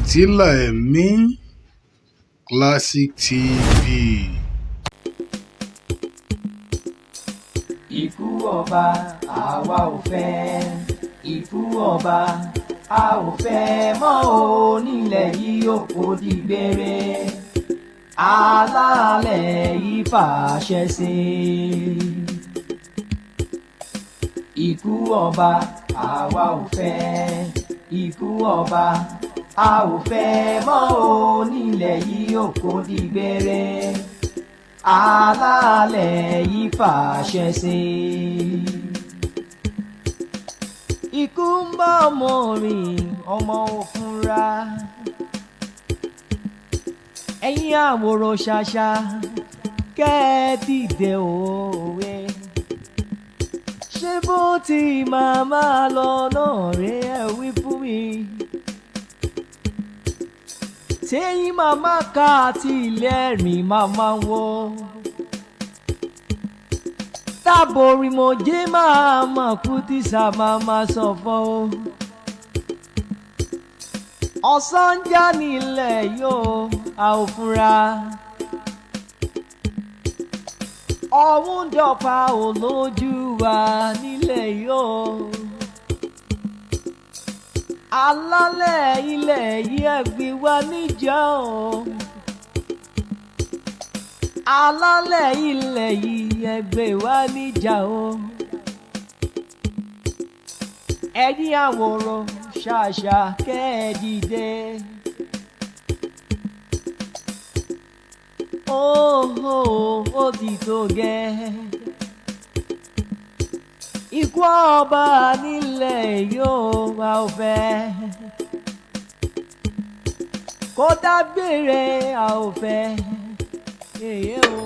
Fìtílà ẹ̀mí Classic TV. Ikú ọba àwa ò fẹ́, ikú ọba a ò fẹ́ mọ́ o nílẹ̀ yìí ó kò di gbére, alálẹ̀ yìí fàṣẹ sí i. Ikú ọba àwa ò fẹ́, ikú ọba a ò fẹ́ mọ́ o nílẹ̀ yìí ó kò di gbére, alálẹ̀ yìí fàṣẹ sí i. Ikú ń bá ọmọ rìn ọmọ òfúnra, ẹ̀yin àwòrán ṣàṣà kẹ́ ẹ dìde òwe. Ṣé bó ti màmá lọ náà rè é wí fún mi? Tẹ́yìn màmá ká àti ilé ẹ̀rìn màmá wọ. Táborí mo jẹ́ màmá kú tí sá màmá sọ̀fọ̀ o. Ọ̀sán já nílẹ̀ yóò a ò fura. Ọ̀hún dọ̀pá ò lójú wa nílẹ̀ yóò. Alálẹ̀ ilẹ̀ yìí ẹ̀gbin wa níjà o. Alálẹ̀ ilẹ̀ yìí ẹ̀gbin wa níjà o. Ẹ̀yin àwòrán ṣàṣà kẹ́ ẹ dìde. Ó ti tó gẹ́. Ikú ọba nílẹ̀ yóò wá ò fẹ́, kó dágbére a ò fẹ́, èyí o.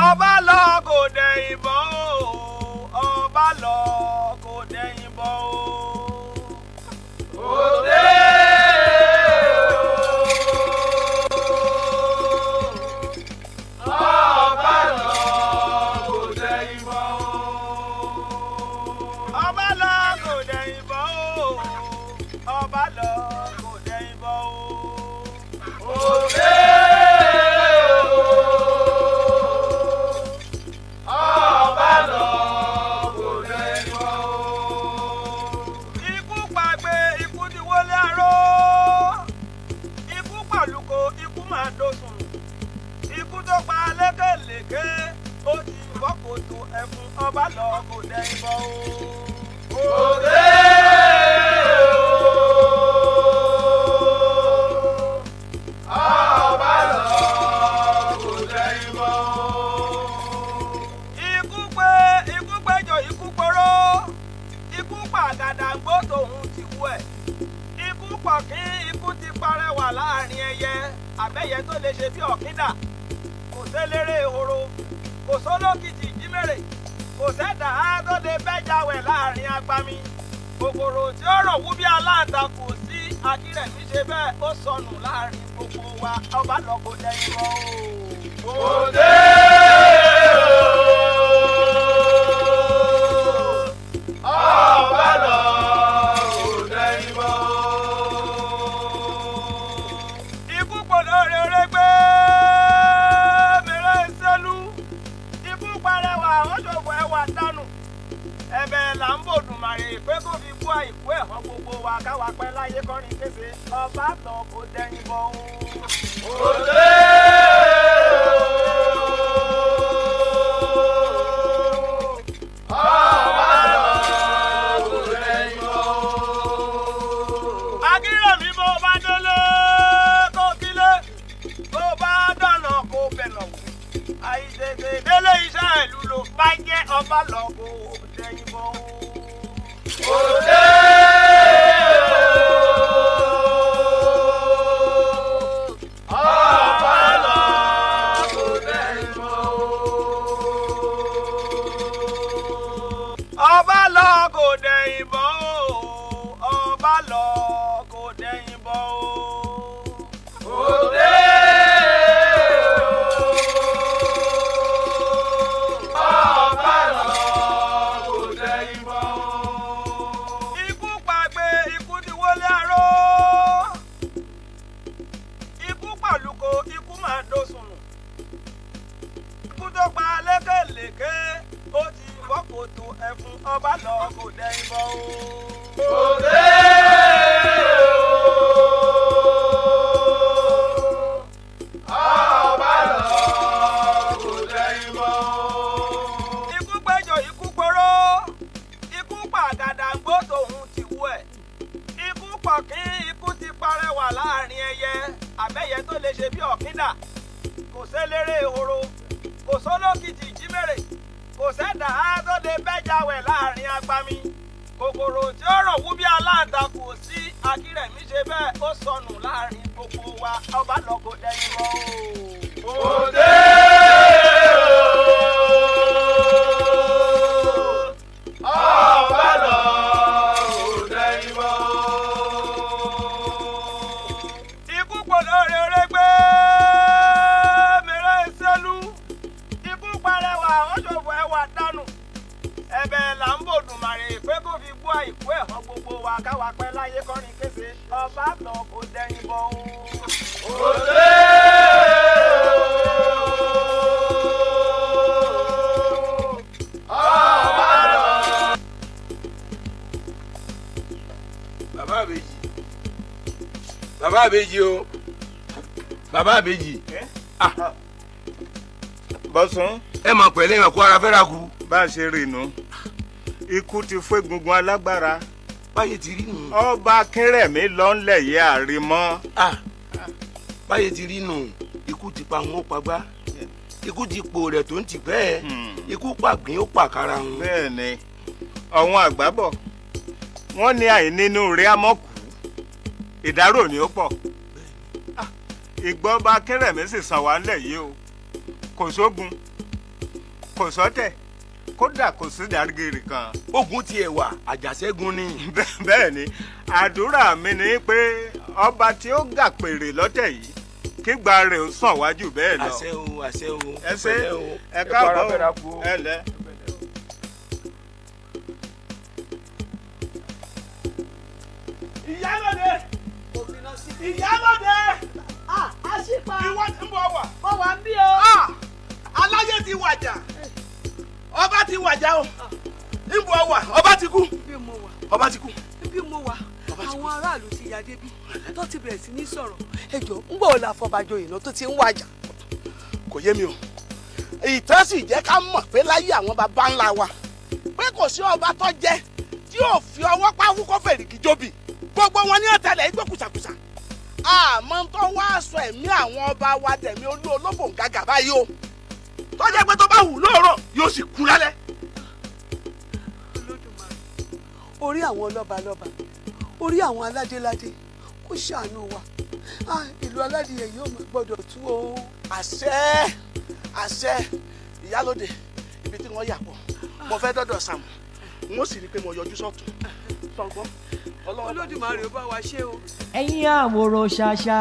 Ọba lọ kò dẹ̀yìn bọ̀ o, ọba lọ kò dẹ̀yìn bọ̀ o. Òde o, ọba lọ kò dẹ̀yìn bọ̀ o. Ọba lọ kò dẹ̀yìn bọ̀ o, ọba lọ kò dẹ̀yìn bọ̀ o. Òde. Ikú tó pa lékèlékè ó ti bọ́ kòtò ẹ̀fún ọba lọ kò dẹ̀yìn bọ̀ o. Òde o, ọba lọ kò dẹ̀yìn bọ̀ o. Ikú péjọ ikú poró, ikú pàgàdàgbò tòun ti kú ẹ̀. Ikú pọ̀ kí ikú ti parẹ́wà láàrin ẹyẹ, àbẹ́yẹ tó lè ṣe bí ọ̀kídà. Kò séléré ehoro, kò sólókìtì jímèrè, kò sẹ́dà á tó lè bẹ́jáwẹ̀ láàrin agbami. Kòkòrò tí ó rọ̀ wú bí aláǹtakùn kò sí, Akírẹ̀mí ṣe bẹ́ẹ̀ ó sọnù láàrin gbogbo wa, ọba lọ kò dẹ̀yìn bọ̀ o. Òde o, ọba lọ kò dẹ̀yìn bọ̀ o. Ikú pọ̀lọ́ rere gbé mèrè sẹ́lú, ikú parẹ́wà ó ṣòfò ẹwà dànù. Ẹ̀bẹ̀ là ń bòdùmarè pé kó fi kú àìkú ẹ̀hán gbogbo wa káwa pẹ́ láyé kọrin kése, ọba lọ kò dẹ̀yìn bọ̀ o. Òde o, ọba lọ kò dẹ̀yìn bọ̀ o. Akírẹ̀mí bó bá délé kó kílé, bó bá dáná kó bẹ̀nà wò. Àìtètè délé iṣẹ́ ìlú ló bá jẹ́ ọba lọ kò dẹ̀yìn bọ̀ o. Òde o, ọba lọ kò dẹ̀yìn bọ̀ o. Ọba lọ kò dẹ̀yìn bọ̀ o, ọba lọ kò dẹ̀yìn bọ̀ o. ẹfun ọba lọ kò dẹ́yìn bọ́ o. òde ọba lọ kò dẹ́yìn bọ́ o. ikú péjọ ikú poró ikú pàgàdàgbò tòun ti wú ẹ̀ ikú pọ̀kín ikú ti parẹ́wà láàrin ẹyẹ àbẹ́yẹ tó lè ṣe bí ọ̀kíndà kò séléré ehoro kò sólókìtì ìjímèrè kò sẹ́dá tó lè bẹ́jáwẹ̀ láàrin agbami kòkòrò tí ó rọ̀ wú bí aláǹtakùn ò sí akírẹ̀mí ṣe bẹ́ẹ̀ ó sọnù láàrin gbogbo wa ọba lọ kò dẹ́yìn mọ́ o. òde ọba lọ kò dẹ́yìn mọ́ o. ikú polóore orégbé mèrè sẹ́lú ikú parẹ́wà ọ̀ṣọ́fọ̀ ẹwà dànù ẹ̀bẹ̀ là ń bòdùn màrè pé kó fi gbọ́ àìkú ẹ̀hàn gbogbo wa káwa pẹ́ láyé kọrin kése ọba lọ kò dẹ́yìn bọ́ o. òde ọba lọ. bàbá àbèjì bàbá àbèjì o bàbá àbèjì. bọ́sùn. ẹ mọ̀ pẹ̀lẹ́ ìwà kó ara fẹ́ra kú. bá a ṣe rí inú ikú ti fún egungun alágbára. báyé ti rí nù. ọba akínrẹ̀mí lọ́nlẹ̀ yẹ àrímọ́. báyé ti rí nù ikú ti pa wọn pagbá ikú ti po rẹ̀ tó ń tì bẹ́ẹ̀ ikú pàgbín ó pàkàrà wọn. bẹ́ẹ̀ ni ọ̀wọ́n àgbábọ̀ wọ́n ní àìnínú rẹ̀ amọ́kù ìdárò ni ó pọ̀. ìgbọ́ba akínrẹ̀mí sì sàn wá ńlẹ̀ yìí o kò sógun kò sọ́tẹ̀ kódà kò sí dàgìrì kan. ogun tiẹ̀ wà àjàṣẹ́gun ni. bẹ́ẹ̀ ni àdúrà mi ni pé ọba tí ó gà pèrè lọ́tẹ̀ yìí kígbà rẹ̀ ó sàn wájú bẹ́ẹ̀ lọ. àṣẹ o àṣẹ o. ẹ ṣe ẹ káàbọ̀ ẹ lẹ. ìyálóde ìyálóde àṣìpa ìwọ ti ń bọ̀ wà. mo wà ń bí o. aláyé ti wàjà ọba ti wàjà o ń bọ̀ wà ọba ti kú bí mo wà ọba ti kú. bí mo wà àwọn aráàlú ti ya débi tó ti bẹ̀rẹ̀ sí ní sọ̀rọ̀ ẹjọ́ ń bọ̀ la fọbajọ ìná tó ti ń wàjà. kò yé mi o ìtàn sì jẹ́ ká mọ̀ pé láyé àwọn baba ńlá wa pé kò sí ọba tó jẹ́ tí yóò fi ọwọ́ pawú kó fèrèkì jóbi gbogbo wọn ní ọ̀tẹlẹ̀ ìgbé kùsàkùsà àmọ́ tó wá sọ ẹ̀mí àwọn ọba wa tẹ̀mí olú olóbò gàgà báyìí o tó jẹ́ pé tó bá wù lóòrọ̀ yóò sì kú lálẹ́. Olódùmarè orí àwọn lọ́balọ́ba orí àwọn aládéládé kó ṣàánú wa ìlú aládìyẹ yóò má gbọ́dọ̀ tú o. àṣẹ àṣẹ ìyálóde ibi tí wọ́n yà pọ̀ mo fẹ́ dọ́dọ̀ Sàámù n ó sì rí i pé mo yọjú sọ́tún sọ́gbọ́n. Olódùmarè ó bá wa ṣe o. ẹ̀yin àwòrán ṣàṣà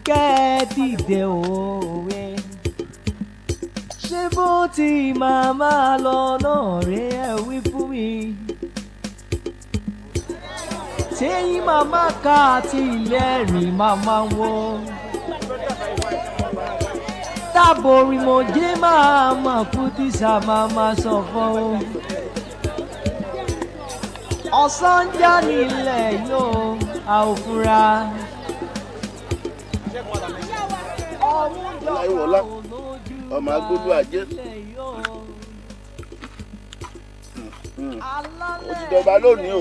kẹ́ ẹ dìde òwe ṣé bó ti máa lọ náà rè é wí fún mi tẹ́yìn màmá ká àti ìlẹ́rìn màmá wo tábòrí mo jẹ́ máa kú tí sàmàmà sọ̀fọ̀ o ọ̀sán já nílẹ̀ yóò a ò fura. láìwọ̀lá ọmọ agbódú ajé òtítọ́ba lónìí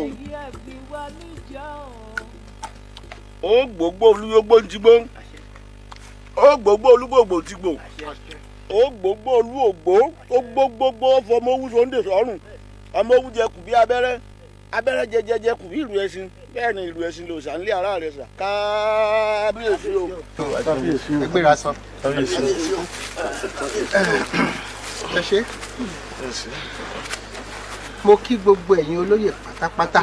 o ó gbogbo olúyógbó ń tigbó ó gbogbo olúgbògbò ń tigbò ó gbogbo olú ògbó ó gbogbogbò fọmọ owó sóńdè sọ́rùn ọmọ owó jẹ kù bí abẹ́rẹ́ abẹ́rẹ́ jẹjẹjẹ kù bí ìlú ẹṣin bẹ́ẹ̀ ni ìlú ẹṣin lò sàn lé ara rẹ̀ sà kábíyèsí o. ẹgbẹ́ra sọ. ẹ ṣe mo kí gbogbo ẹ̀yin olóyè pátápátá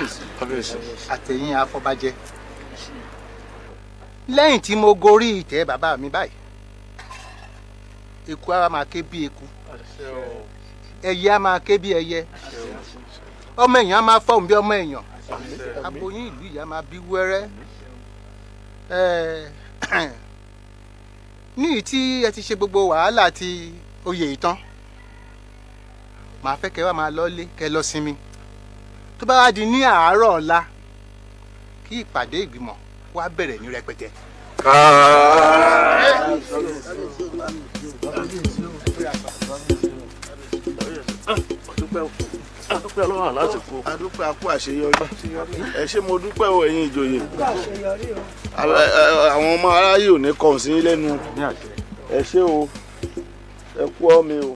àtẹ̀yin afọbajẹ lẹ́yìn tí mo gorí ìtẹ́ bàbá mi báyìí eku á máa ké bí eku ẹyẹ á máa ké bí ẹyẹ ọmọ èèyàn á máa fọhùn bí ọmọ èèyàn aboyún ìlú yìí á máa bí wẹ́rẹ́ ní tí ẹ ti ṣe gbogbo wàhálà ti oyè ìtàn màá fẹ́ kẹ́ wá máa lọ́lé kẹ́ lọ sinmi tó bá wá di ní àárọ̀ ọ̀la kí ìpàdé ìgbìmọ̀ wá bẹ̀rẹ̀ ní rẹpẹtẹ. adúpẹ́ lọ́wọ́ lásìkò adúpẹ́ akú àṣeyọrí ẹ ṣé mo dúpẹ́ o ẹ̀yin ìjòyè àwọn ọmọ aráyé ò ní kàn sí lẹ́nu ẹ ṣé o ẹ kú ọ́ mi o.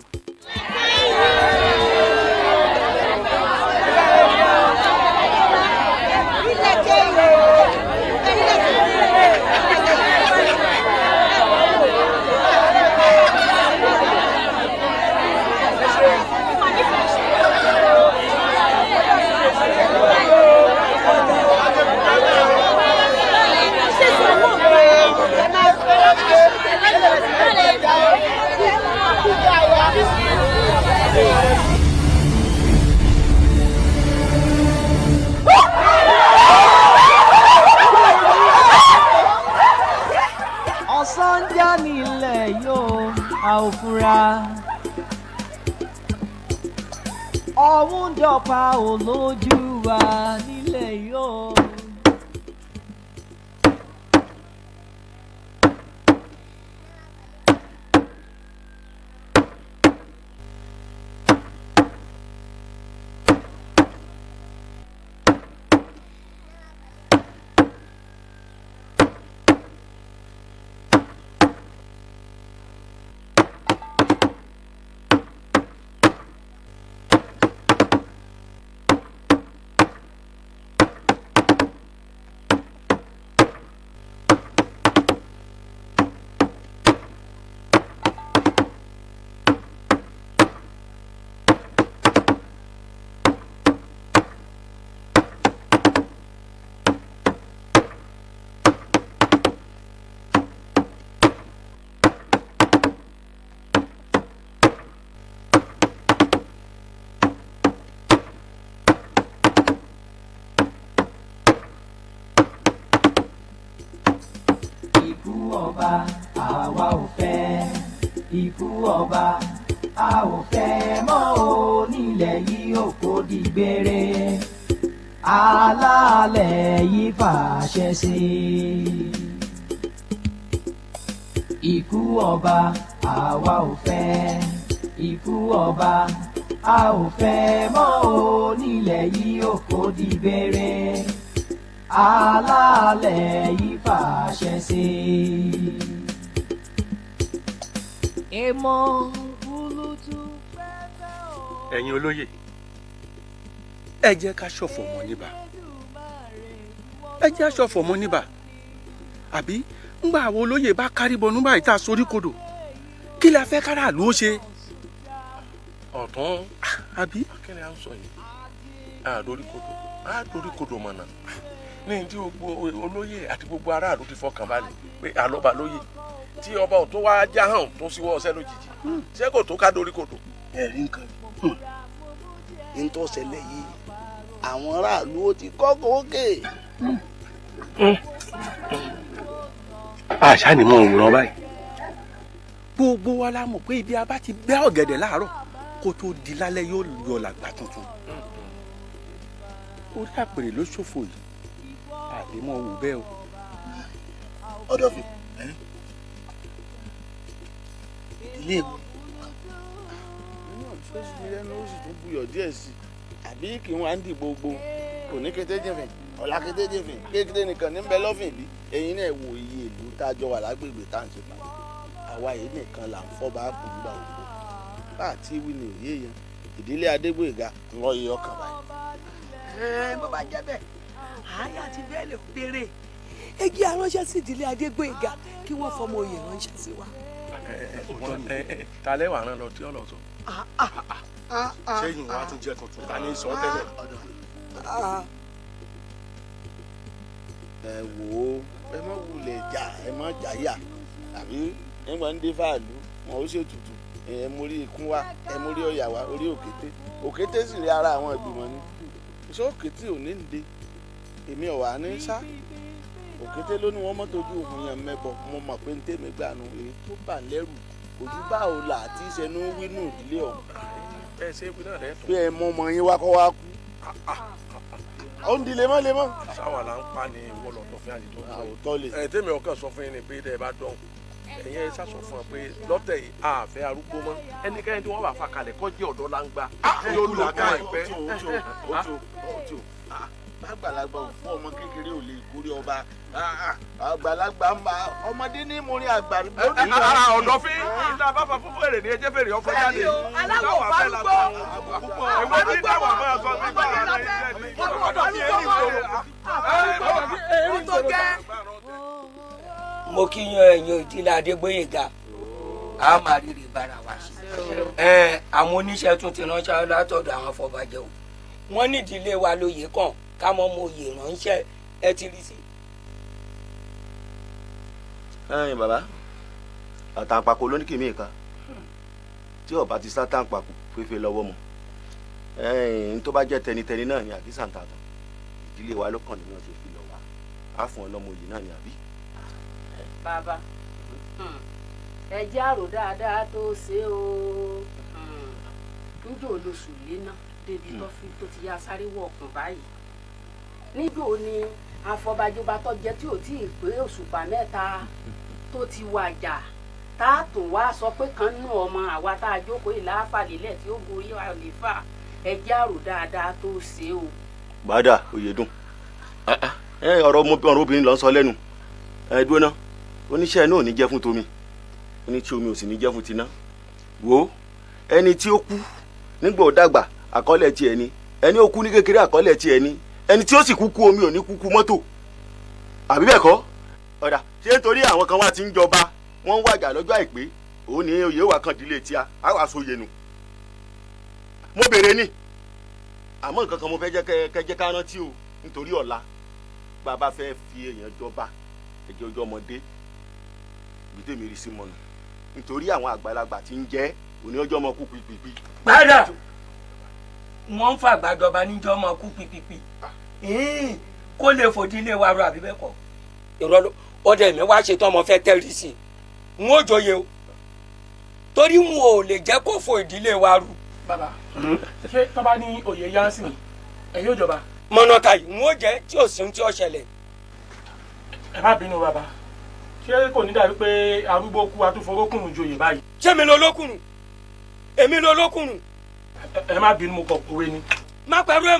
ọ̀sán já nílẹ̀ yóò a ò fura ọ̀hún dọ̀pá ò lójú wa nílẹ̀ yóò. ọba àwa ò fẹ́ ikú ọba a ò fẹ́ mọ́ o nílẹ̀ yìí ò kó di gbére alálẹ̀ yìí fàṣẹ sí ikú ọba àwa ò fẹ́ ikú ọba a ò fẹ́ mọ́ o nílẹ̀ yìí ò kó di gbére alálẹ̀ yìí fàṣẹ sí. èèmọ̀ búlútú pẹ́pẹ́ o. ẹ̀yin olóyè ẹ jẹ́ ká ṣọ̀fọ̀ mọ́ níbà ẹ jẹ́ ṣọ̀fọ̀ mọ́ níbà àbí ńgbà àwọn olóyè bá kárí bọnú báyìí tá a sorí kodò kí la fẹ́ káràlú ó ṣe. ọ̀tún àbí. akẹ́ni à ń sọ yìí àdórí kodò mọ̀nà ní tí gbogbo olóyè àti gbogbo aráàlú ti fọkàn balẹ̀ pé àlọ́ba lóyè tí ọba ò tó wá já hàn tó síwọ́ ọsẹ́ lójijì ṣé kò tó ká dórí kodò. ẹ̀rí nǹkan ní tó ṣẹlẹ̀ yìí àwọn aráàlú ó ti kọ́kọ́ òkè. àṣà ni mo ń wúran báyìí gbogbo wa la mọ̀ pé ibi a bá ti bẹ́ ọ̀gẹ̀dẹ̀ láàárọ̀ kó tó di lálẹ́ yóò yọ làgbà tuntun orí àpèrè ló ṣòfò yìí àdèmọ̀ wò bẹ́ẹ̀ o. ọ̀dọ̀ fi ìdílé èkó nínú ọ̀ṣọ́sì ní lẹ́nu ó sì tún buyọ̀ díẹ̀ sí i àbí kí wọ́n á ń dì gbogbo kò ní kété jìnfìn ọ̀la kété jìnfìn kékeré nìkan ní bẹ lọ́fìn bí ẹ̀yin náà wo iye ìlú tá a jọ wà lágbègbè tá à ń ṣe pàdé àwa yìí nìkan là ń fọ́ bá kù nígbà gbogbo bá àti wí ni òye yẹn ìdílé Adégbòyèga ń lọ iye ọkàn báyìí. bó bá jẹ́ bẹ́ẹ̀ àáyá àti bẹ́ẹ̀ lè béèrè egi aránṣẹ́ sí ìdílé Adégbòyèga kí wọ́n fọmọ oyè ránṣẹ́ sí wa. ta lẹ́wà rán lọ tí ó lọ sọ. sẹ́yìn wa tún jẹ́ tuntun ká ní sọ tẹ́lẹ̀. ẹ wò ó ẹ má wulẹ̀ jà ẹ má jáyà àbí nígbà ń dé fàálù wọn ó ṣètùtù ẹ mórí ikún wa ẹ mórí ọ̀yà wa orí òkété òkété sì rí ara àwọn ìgbìmọ̀ ni iṣẹ́ òkété ò ní ǹde èmi ọ̀wà ní sá òkété ló ní wọ́n mọ́tò ojú òhun yẹn mẹ́bọ mo mọ̀ pé ń tèmi gbànú èyí tó bà lẹ́rù ojú bá ò là àti ìṣẹ́nu wínú ìdílé ọ̀hún bẹ́ẹ̀ ṣe wí náà lẹ́tọ̀ọ́. bí ẹ mọ ọmọ yín wá kọ́ wá kú. ó ń di lemọ́lemọ́. sáwà là ń pa ni ìwọ lọ́tọ̀ fún àlejò àwòtọ́ lè. tèmi ọkàn sọ fún yín ni pé tẹ́ ẹ bá dán ẹ̀yin ẹ sá sọ fún ọ pé lọ́tẹ̀ yìí àfẹ́ arúgbó mọ́ ẹnikẹ́ni tí wọ́n bá fa kalẹ̀ kọ́ jẹ́ ọ̀dọ́ láńgbá yóò lò ká ìpẹ́. àgbàlagbà ò fún ọmọ kékeré ò lè kórè ọba àgbàlagbà ń bá ọmọdé ní mórí àgbà. ọ̀dọ́ fi ìta bá fa fún fèrè ní ẹjẹ́ fèrè ọ̀fọ̀ jáde. aláwọ̀ farúgbó ìwé tí dáwọ̀ mọ́ ọ̀sán bí bá ara ẹ̀ ní ọ̀dọ́ ní ẹni ìgboro. mo kí yan ẹ̀yin ìdílé Adégbóyèga a máa rírì bára wa ṣe. àwọn oníṣẹ́ tún ti ránṣẹ́ látọ̀dọ̀ àwọn afọbajẹ́ o wọ́n ní ìdílé wa lóye kàn ká mọ́ mo yè ránṣẹ́ ẹ ti rí sí. ẹ̀yin bàbá àtàǹpàkò ló ní kí mi ìka tí ọba ti sá tàǹpàkò fífi lọ́wọ́ mọ́ ẹ̀yin tó bá jẹ́ tẹnitẹni náà ni àkísà ń tàtàn ìdílé wa ló kàn nínú ọ̀sẹ̀ fi lọ wá á fún ọlọ́mọ yìí náà ni àbí. bàbá ẹ jẹ́ àrò dáadáa tó ṣe o níjó olóṣù léná débi tó ti yá sáré wọ ọkùn báyìí níjó ni afọbajọba tó jẹ tí ò tí ì pé òṣùpá mẹ́ta tó ti wàjà tá a tún wá sọ pé kan nínú ọmọ àwa tá a jókòó ìlàáfà lélẹ̀ tí ó gorí àlefa ẹ jẹ́ àrò dáadáa tó ṣe o. bàdà Oyèdùn ọ̀rọ̀ obìnrin ló ń sọ lẹ́nu dúró náà oníṣẹ́ náà ò ní jẹ́ fún tomi oní tí omi ò sì ní jẹ́ fún tiná wo ẹni tí ó kú nígbà ó dàgbà àkọọ́lẹ̀ tiẹ̀ ni ẹni ó kú ní kékeré àkọọ́lẹ̀ tiẹ̀ ni ẹni tí ó sì kúkú omi ò ní kúkú mọ́tò àbí bẹ́ẹ̀ kọ́ ọ̀dà ṣé nítorí àwọn kan wá ti ń jọba wọ́n ń wàjà lọ́jọ́ àìpé òun ní oyè wà kàn dílé tíá á wà sóye nù mo béèrè ni àmọ́ nǹkan kan mo fẹ́ jẹ́ kẹ́jẹ́ ká rántí o nítorí ọ̀la bàbá fẹ́ fi èèyàn jọba ẹ̀jẹ̀ ojú ọmọdé gbèdé mi rí sí mọ́nù nítorí àwọn àgbàlagbà tí ń jẹ́ òní ọjọ́ ọmọ kú pípípí. padà wọ́n ń fàgbàjọba níjọ́ ọmọ kú pípípí kó lè fòdílé wa rọ àbí bẹ́ẹ̀ kọ́. ìrọ̀lọ́ ọdẹ mi wá ṣetán ọmọ fẹ́ tẹ́rì sí i n ó jọyè o torí wọn ò lè jẹ́ kó fò ìdílé wa rú. bàbá ṣé tọ́ba ní oyè yánsìn ẹ̀ yóò jọba. mọ̀nàkà yìí n ó jẹ́ tí ò sí ohun tí ó ṣẹlẹ̀. ẹ má bínú bàbá ṣé kò ní dàbí pé arúgbó kú atúforókùnrin joyè báyìí. ṣé mi lọ lókùnrin èmi lọ lókùnrin. ẹ má bínú mo kọ òwe ni. má pẹ̀rú ẹ̀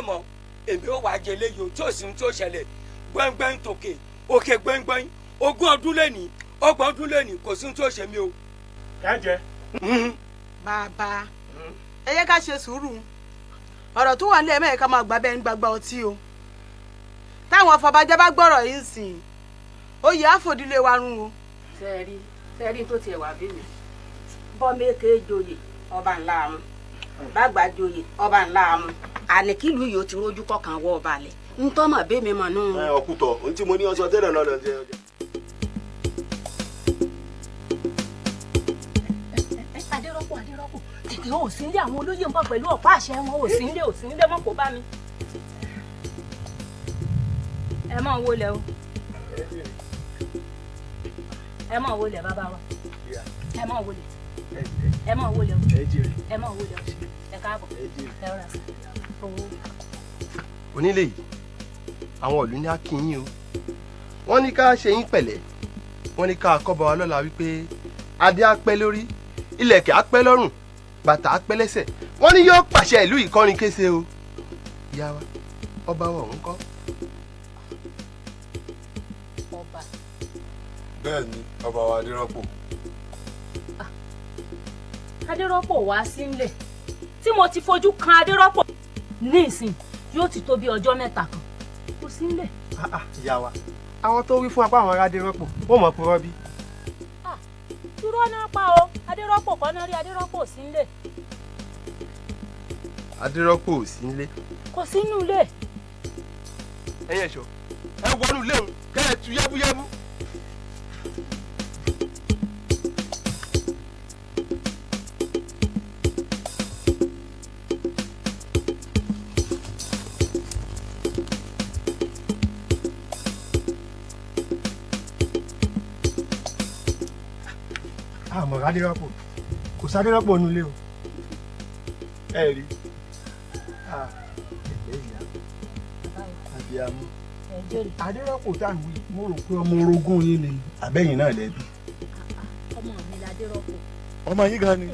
mọ́ èmi ò wá jẹ eléyìí o tí ò sí ohun tí ó ṣẹlẹ̀ gbẹ́ngbẹ́ng tòkè òkè gbẹ́ngbẹ́ng 20 ọdún lẹ́nìí 30 ọdún lẹ́nìí kò sí ohun tí ó ṣe mí o. ká jẹ. bàbá ẹ yẹ ká ṣe sùúrù ọ̀rọ̀ tó wà nílẹ̀ mẹ́ẹ̀ká máa gbà bẹ́ẹ̀ ń gbàgbà ọtí o táwọn afọbajẹ́ bá gbọ́rọ̀ yìí sìn oyè àfòdílé wa rún o. sẹ́ẹ̀rí tó tiẹ̀ wà bí mi bọ́ méke joyè ọba ńlá àmú bàgbà joyè ọba ńlá àmú àníkìlú yìí ó ti rójú kọkàn wọ ọba lẹ̀ ntọ́mọ̀ bẹ́ẹ̀ mi mọ̀ nù. ọkùtọ̀ ohun tí mo ní ọsọ tẹ́lẹ̀ lọ́dọ̀ ń jẹ́ ọjà. adérọ́pò tètè ò sí nílé àwọn olóyè ń bọ̀ pẹ̀lú ọ̀pá àṣẹ wọn ò sí nílé mọ́ kó bá mi. ẹ máa wọlé o ẹ máa wọlé bàbá wa ẹ máa wọlé ẹ máa wọlé o ẹ máa wọlé o ẹ káàbọ̀ ẹ rà sí owó. onílé yìí àwọn ìlú ní akínyìn o wọ́n ní ká ṣe yín pẹ̀lẹ́ wọ́n ní ká kọ́ba wa lọ́la wípé adé á pẹ́ lórí ilẹ̀kẹ̀ á pẹ́ lọ́rùn bàtà á pẹ́ lẹ́sẹ̀ wọ́n ní yóò pàṣẹ ìlú ìkọrin kése o ìyá wa ọba wa òun kọ́. ọba. bẹ́ẹ̀ ni ọba wa adérọ́pò. adérọ́pò wá sílẹ̀ tí mo ti fojú kan adérọ́pò ní ìsìn yóò ti tó bí ọjọ́ 3 kan kò sílẹ̀. ìyá wa àwọn tó wí fún apá àwọn ará adérọ́pò wọ́n mọ̀ purọ́ bí. dúró náà pa o adérọ́pò kọ́ náà rí adérọ́pò sílẹ̀. adérọ́pò ò sí nílé. kò sínú ilé. ẹyẹ ẹ̀ṣọ́ ẹ wọnú ilé òun kẹ́ ẹ tú yẹ́búyẹ́bú. àmọ́ adérọ́pò kò sádérọ́pò nulẹ̀ o. ẹ rí àbíamú. Adérọ́pò tá à ń wí mo rò pé ọmọ orogún yín ni. Àbẹ́yìn náà lẹ́bi. ọmọ mi l'Adérọ́pò. Ọmọ yín gan ni.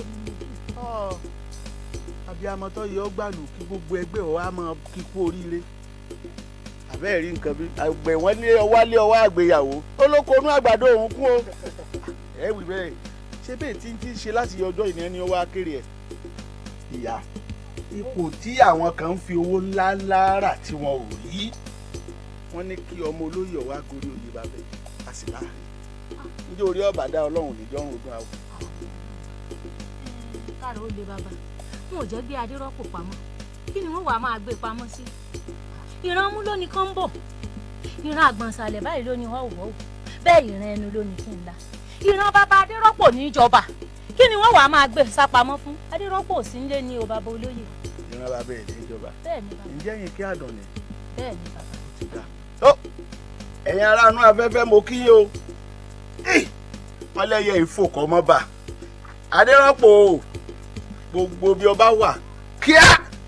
Abíamọ tó yẹ ọ gbàlù kí gbogbo ẹgbẹ́ ọ á máa kíkú oríire. Àbẹ́ẹ̀ rí nǹkan bí àgbẹ̀ wọn lé ọwọ́ àgbéyàwó ó ló konú àgbàdo òun kú o. Ẹ wí bẹ́ẹ̀ ṣé bẹ́ẹ̀ tí ń ti ṣe láti ọjọ́ ìní ẹni ọwọ́ akéré ẹ̀. Ìyá ipò tí àwọn kan ń fi owó ńláńlá rà tí wọn ò rí wọ́n ní kí ọmọ olóyè ọwọ́ agorí òye bàbá yìí a sì láàrin níjẹ́ orí ọ̀bà dá ọlọ́run níjọ́rùn ọdún àwọn. káàró ó lé bàbá wọn ò jẹ́ gbé Adérọ́pò pamọ́ kí ni wọ́n wàá máa gbé pamọ́ sí. ìran mú lónìí kan ń bọ̀ ìran àgbọ̀nsalẹ̀ báyìí lónìí họ́wùhọ́wù bẹ́ẹ̀ ìran ẹnu lónìí kí n la ìran bàbá Adérọ́pò ní ìjọba kí ni wọ́n wàá máa gbé sápamọ́ fún Adérọ́pò ò sí nílé ní o bàbá olóyè. ìran bàbá ẹ̀ ní ìjọba ǹjẹ́ yín kí àdàn ni. bẹ́ẹ̀ ni bàbá. ti dá tó ẹ̀yin aráàánú afẹ́fẹ́ mo kí o wọ́n lẹ́yẹ ìfòkọ́ mọ́ bà Adérọ́pò gbogbo bí ọba wà kíá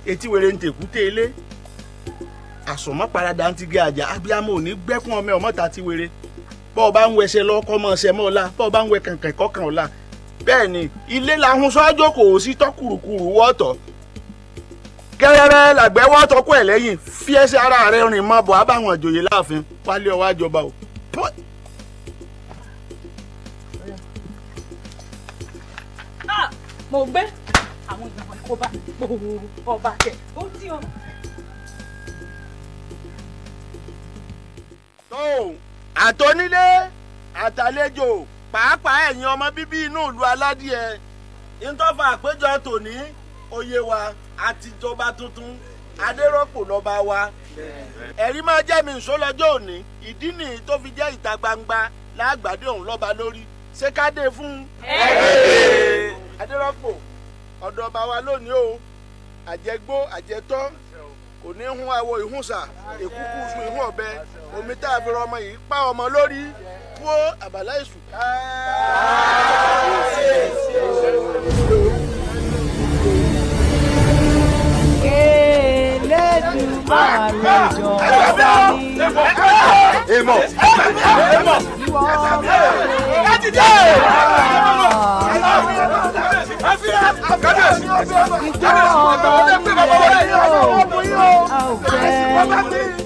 etí wèrè ń tèkúté ilé àsomọ́ parada ń ti gé àjà abiyamọ ò ní gbẹ́kún ọmọ ọmọta ti wèrè bọ́ọ̀ bá ń wẹsẹ̀ lọ́kọ́ mọ́ ọsẹ mọ́ ọ̀la bọ́ọ̀ bá ń wẹ kànkàn kọ́kàn ọ̀la bẹ́ẹ̀ ni ilé làwọn sọ́jọ́ kò sí tọ́kùrùkùrù wọ́ọ̀tọ̀ kẹrẹrẹ làgbẹ́ wọ́ọ̀tọ̀ kọ́ ẹ̀ lẹ́yìn fi ẹsẹ̀ ara rẹ̀ rìn mọ́ bọ̀ abáwọn ìjòyè láàfin wálé ọwọ́ àjọba o. mo gbé àwọn ìgbàgbọ́ kó bá gbogbo ọba kẹ ó tí o. tó àtọ́nílé àtàlejò pàápàá ẹ̀yin ọmọ bíbí inú ìlú aládìẹ ìtọ́fà àpéjọ tòní oyè wa àtijọba tuntun Adérọ́pò lọ́ba wa ẹ̀rí máa jẹ́ mi nsọ lọ́jọ́ òní ìdí nìyí tó fi jẹ́ ìta gbangba lágbàdé òun lọ́ba lórí ṣé ká dé fún un. Adérọ́pò ọ̀dọ̀ ọba wa lónìí o àjẹgbó àjẹtọ́ kò ní hun awo ìhùnsà èkúkú sun ìhùn ọ̀bẹ omi tá a fi rọ ọmọ yìí pa ọmọ lórí wó àbàlá èṣù. Elédùmarè jọ̀wọ́ ní. èèmọ̀ láti dé. ìjọ ọ̀dọ́ nílé yóò a ò fẹ́.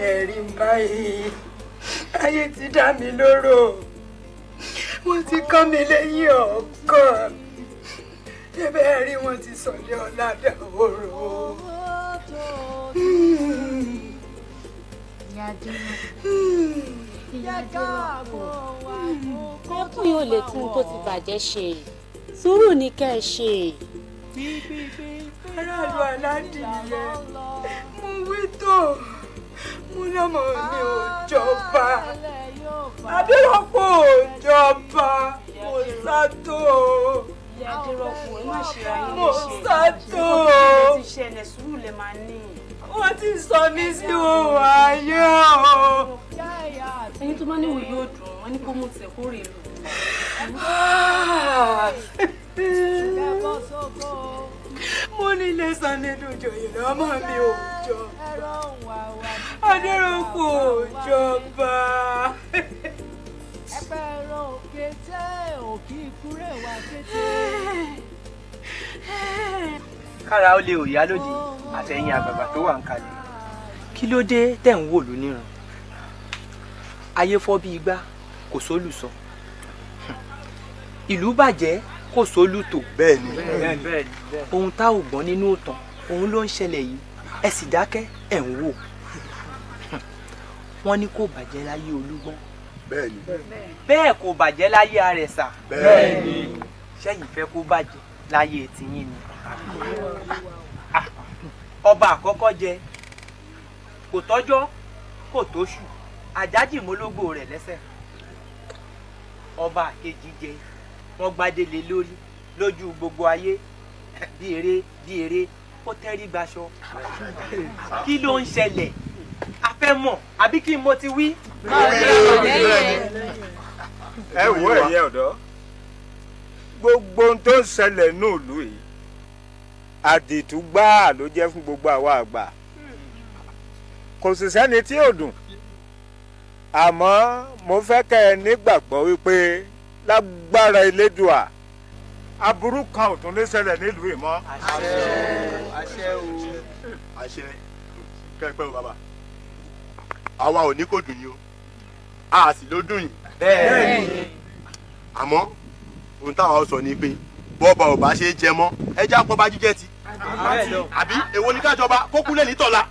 ẹ̀rí báyìí ayé ti dá mi lóró wọ́n ti kọ́ mi lẹ́yìn ọ̀kan ẹ̀bẹ̀ rí wọ́n ti sọ̀lẹ̀ ọ̀làdàwòrò. ẹkún yóò lè tún tó ti bàjẹ́ ṣe sùúrù ní kẹ́ ẹ ṣe. aráàlú aládìyẹ mo wí tó mo lọ́mọ mi ò jọba Adérọ́pò ò jọba mo sátó Adérọ́pò ẹ má ṣe ayé mo sátó ti ṣẹlẹ̀ sùúrù lè máa ní. wọ́n ti sọ mí sí òwò ayé o. ẹni tó bá níwò yóò dùn wọn ní kó mú tiẹ̀ kó rè lò. mo ní ilé sanidùjọ ìlọmọ mi ò jọba Adérọ́pò ò jọba. ẹgbẹ́rún òkété òkì ìkúrẹ́ wà kété. kára ó lè òyà lóde àtẹ̀yìn àgbààgbà tó wà ń kalẹ̀ kí ló dé tẹ̀ ń wò lóníran ayé fọ́ bí igbá kò sólùsọ ìlú bàjẹ́ kò sólùtò bẹ́ẹ̀ni ohun tá ò gbọ́n nínú ìtàn òun ló ń ṣẹlẹ̀ yìí ẹ sì dákẹ́ ẹ̀ ń wò wọ́n ní kò bàjẹ́ láyé Olúgbọ́n bẹ́ẹ̀ kò bàjẹ́ láyé Àrẹ̀sà ṣẹ́yìn fẹ́ kó bàjẹ́ láyé tìyín ni ọba àkọ́kọ́ jẹ kò tọ́jọ́ kò tóṣù àjájìmólógbò rẹ̀ lẹ́sẹ̀ ọba àkejì jẹ wọ́n gbádélé lórí lójú gbogbo ayé bí eré ó tẹ́rí gbaṣọ kí ló ń ṣẹlẹ̀ a fẹ́ mọ̀ àbí kí mo ti wí. ẹ wo ẹ̀yẹ ọ̀dọ́ gbogbo ohun tó ń ṣẹlẹ̀ ní ìlú yìí àdìtú gbáà ló jẹ́ fún gbogbo àwa àgbà kò sì sẹ́ni tí ò dùn àmọ́ mo fẹ́ kẹ́ ẹ nígbàgbọ́ wípé lágbára elédùà aburú kan ò tún lè ṣẹlẹ̀ nílùú yìí mọ́. àṣẹ o àṣẹ kẹ́pẹ́ o bàbá àwa ò ní kò dùn yín o a sì ló dùn yín. bẹ́ẹ̀ni. àmọ́ ohun táwọn sọ ni pé bọ́ọ̀bà ò bá ṣe é jẹ mọ́ ẹ já pọ́ bá jíjẹ́ ti. àbí èwo ni kájọba kó kúlẹ̀ nítọ̀la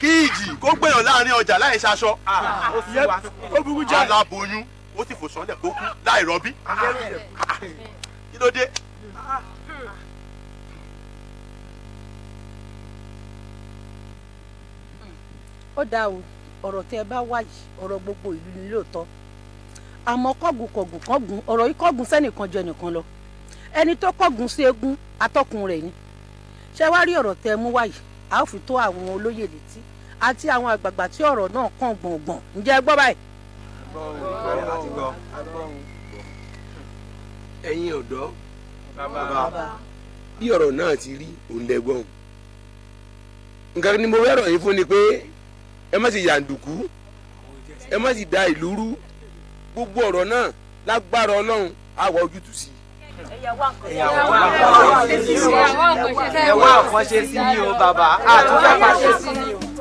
kí ìjì kó gbèyàn láàrin ọjà láì ṣaṣọ ó burú jẹ́ aláboyún ó sì fò sọ́lẹ̀ kó kú láì rọbí kí ló dé. ó dáa o ọ̀rọ̀ tẹ́ ẹ bá wá yìí ọ̀rọ̀ gbogbo ìlú ni lóòótọ́ àmọ́ kọ́gùn ọ̀rọ̀ yìí kọ́gùn sẹ́nìkan jọ nìkan lọ ẹni tó kọ́gùn sí eégún atọ́kùn rẹ̀ ni ṣé wá rí ọ̀rọ̀ tẹ́ ẹ mú wá yìí a ó fi tó àwọn olóyè létí àti àwọn àgbààgbà tí ọ̀rọ̀ náà kàn gbọ̀ngbọ̀n ǹjẹ́ ẹ gbọ́ báyìí. ẹ̀yin ọ̀dọ́ bí ọ̀rọ̀ náà ti rí òun lẹ́gbọ̀n nǹkan ni mo fẹ́ rọ̀ yín fún ni pé ẹ má sì yàǹdùkú ẹ má sì da ìlú rú gbogbo ọ̀rọ̀ náà lágbára ọlọ́run á wá ojútùú sí i. ẹ wá àkànṣe sí ni o bàbá àtúntò àkànṣe sí ni o.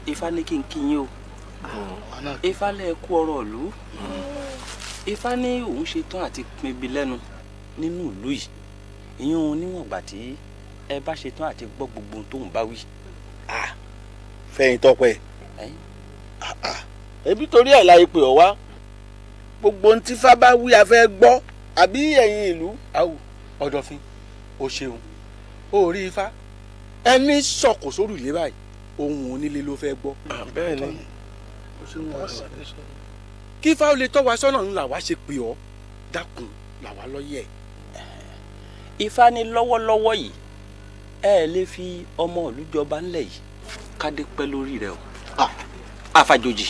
Ifá ní kí n kí yín o Ifá lẹ kú ọ̀rọ̀ ìlú Ifá ní òun ṣe tán àti pin ibi lẹ́nu nínú ìlú yìí ìyún níwọ̀n ìgbà tí ẹ bá ṣe tán àti gbọ́ gbogbo ohun tóun bá wí. fẹ̀yìn tọpẹ́ ẹbí torí ẹ̀ la ipò ọ̀ wá gbogbo ohun tí Ifá bá wí a fẹ́ gbọ́ àbí ẹ̀yin ìlú. àwù ọ̀dọ̀fin o ṣeun o rí Ifá ẹni sọ̀kò sórí ilé báyìí ohun onílé ló fẹ́ gbọ́. bẹ́ẹ̀ ni kí Ifá ó lè tọ́ wa sọ́nà ńlá wa ṣe pè ọ́ dákun làwa lọ́yẹ̀. Ifá ní lọ́wọ́lọ́wọ́ yìí ẹ lè fi ọmọ ìlú jọba ńlẹ̀ yìí kádé pẹ́ lórí rẹ o àfàjòjì.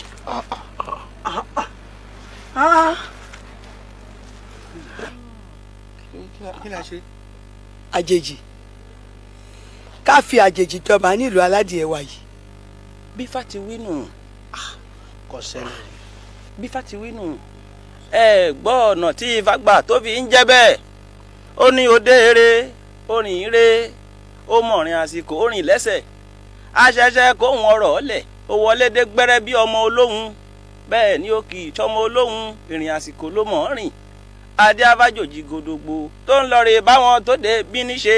kí la ṣe. àjèjì ká fi àjèjì jọba nílùú aládìẹ wa yìí. bí Ifá ti wí nù. kò ṣẹlẹ̀. bí Ifá ti wí nù. ẹ gbọ́ ọ̀nà tí Ifá gbà tó fi ń jẹ́ bẹ́ẹ̀ ó ní òde eré ó rìn ire ó mọ̀rin àsìkò ó rìn lẹ́sẹ̀ àṣẹṣẹ kóhun ọ̀rọ̀ ọ̀lẹ̀ ó wọlé dé gbẹ́rẹ́ bí ọmọ olóhùn bẹ́ẹ̀ ni ó kì í tọmọ olóhùn ìrìn àsìkò ló mọ̀ ọ́ rìn adé abájòjì gòdògbò tó ń lọ rè báwọn tó dé bí ní ṣe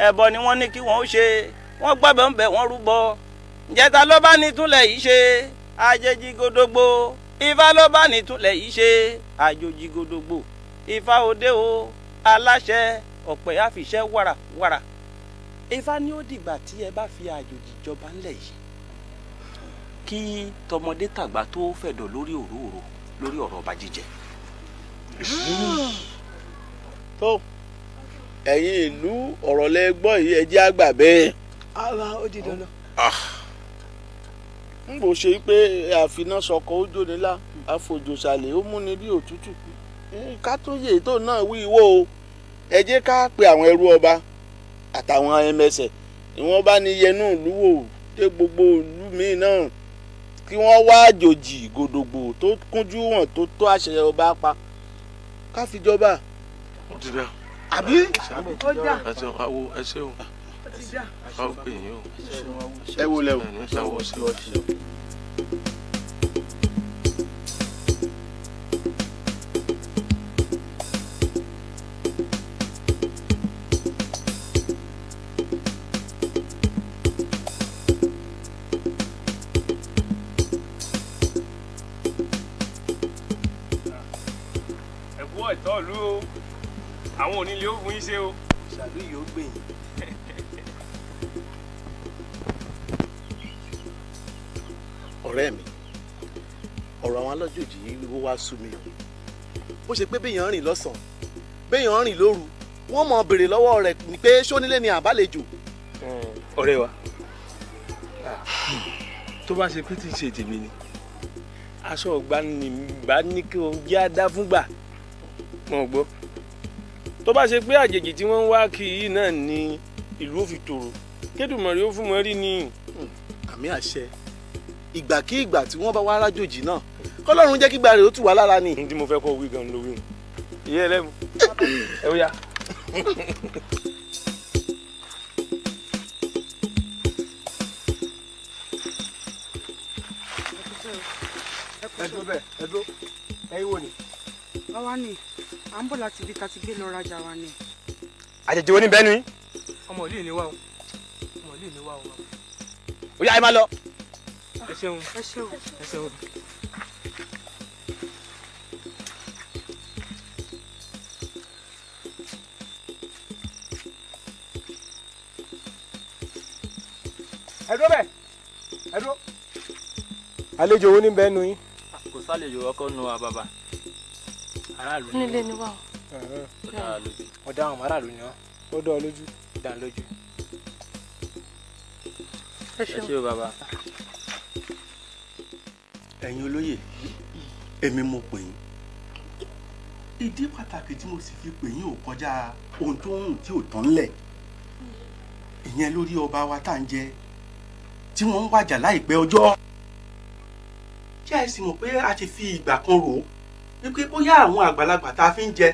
ẹbọ ni wọ́n ní kí wọ́n ó ṣe wọ́n gbọ́bẹ̀ ń bẹ̀ wọ́n rúbọ ǹjẹ́ta ló bá ní túnlẹ̀ yìí ṣe àjèjì gòdògbò Ifá ló bá ní túnlẹ̀ yìí ṣe àjòjì gòdògbò Ifá òde o aláṣẹ ọ̀pẹ̀ àfiṣẹ́ wàràwàrà Ifá ní ó dìgbà tí ẹ bá fi àjòjì jọba ńlẹ̀ yìí kí tọmọdé tàgbà tó fẹ̀dọ̀ lórí òróòró lórí ọ̀rọ̀ ọba jíjẹ. tó ẹ̀yin ìlú ọ̀rọ̀ lẹ gbọ́ yìí ẹ jẹ́ àgbà bẹ́ẹ̀. ara ó di dandan. n kò ṣe pé àfiná sọkọ ó jóni lá àfojòsàlẹ̀ ó múni bí òtútù ká tó yè tó náà wí ìwọ o ẹ jẹ́ ká pe àwọn ẹrú ọba àtàwọn ẹmẹsẹ̀ ni wọ́n bá ní yẹnú ìlú wò dé gbogbo ìlú míì náà kí wọ́n wá àjòjì gòdògbò tó kúnjú wọn tó tó àṣẹ ọba pa ká fi jọba. àbí. ó dà. ẹ ṣe o a ó pè yín o. ẹ wo lẹ o. ìtọ́lú o àwọn onílé ó fún yín ṣe o. ṣàbí yóò gbẹ̀yìn. ọ̀rẹ́ mi ọ̀rọ̀ àwọn alọ́jòjì yìí ó wá sú mi o bó ṣe pé béèyàn rìn lọ́sàn-án béèyàn rìn lóru wọ́n mọ̀ béèrè lọ́wọ́ rẹ̀ ni pé ṣónílé ni àbálejò. ọ̀rẹ́ wa tó bá ṣe pé tí ì ṣe tèmi ni aṣọ ọ̀gbá ni bá ní kí o jẹ́ àdá fúngbà mọ̀ gbọ́ tó bá ṣe pé àjèjì tí wọ́n ń wá kí yìí náà ni ìlú ò fi tòrò kédùmọ̀rí ó fún wọn rí ni. àmì àṣẹ ìgbàkígbà tí wọ́n bá wá rájòjì náà kọ́lọ́run jẹ́ kígbà rẹ̀ ó tù wá lára ni. ní tí mo fẹ́ kọ́ wí gan-an ló wí mu ìyá ẹlẹ́mu ẹ ó yá. ẹdúró bẹ́ẹ̀ ẹdúró ẹ̀yin wo ni. báwa ni à ń bọ̀ láti ibi tá a ti gbé lọ rajà wa ni. àjèjì wo ni bẹ́ẹ̀ ni. ọmọ ìlú ìní wa o ọmọ ìlú ìní wa o. ó yá ẹ máa lọ. ẹ ṣeun ẹ ṣeun ẹ ṣeun. ẹdúró bẹ́ẹ̀ ẹdúró. àlejò wo ni bẹ́ẹ̀ nu yín. kò sálejò ọkọ nu wa bàbá aráàlú ni nílé ni wà o. ọ̀dà àwọn aráàlú ni wọ́n ó dán ọ lójú dá lójú. ẹ ṣé o bàbá. ẹ̀yin olóyè èmi mo pè yín ìdí pàtàkì tí mo sì fi pè yín ò kọjá ohun tó ń tí ò tán lẹ̀ ìyẹn lórí ọba wa tá à ń jẹ tí wọ́n ń wájà láìpẹ́ ọjọ́. ṣé ẹ sì mọ̀ pé a ti fi ìgbà kan rò ó wípé bóyá àwọn àgbàlagbà tá a fi ń jẹ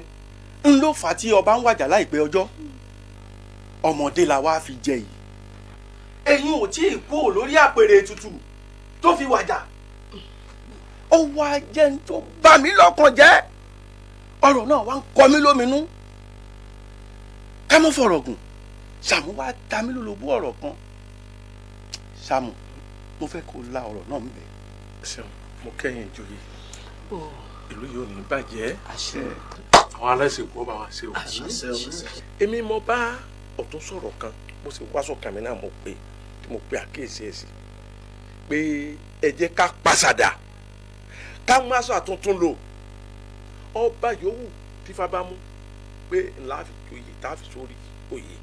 ń ló fà á tí ọba ń wájà láìpẹ́ ọjọ́ ọmọdé la wá fi jẹ yìí ẹ̀yin ò tí ì kú lórí àpèrè ètùtù tó fi wàjà ó wá jẹ́ ń tó bà mí lọ́kàn jẹ́ ọ̀rọ̀ náà wá ń kọ mí lóminú ká mọ́ fọ̀rọ̀ gùn Sàámú wá ta mí lólobó ọ̀rọ̀ kan Sàámú mo fẹ́ kó la ọ̀rọ̀ náà ń bẹ̀. ṣeun mo kẹ́yìn ìjòyè ìlú yìí ò ní bàjẹ́ àwọn aláìsèkú ọba wa ṣe o. èmi mo bá ọ̀tún sọ̀rọ̀ kan bó ṣe wá sọ̀kan mi náà mo pe àkíyèsí ẹ̀ sí pé ẹ jẹ́ ká pàṣàdà ká mú aṣọ àtuntun lò ọba yòówù tífá bá mú pé ńlá fi joyè tá a fi sórí oyè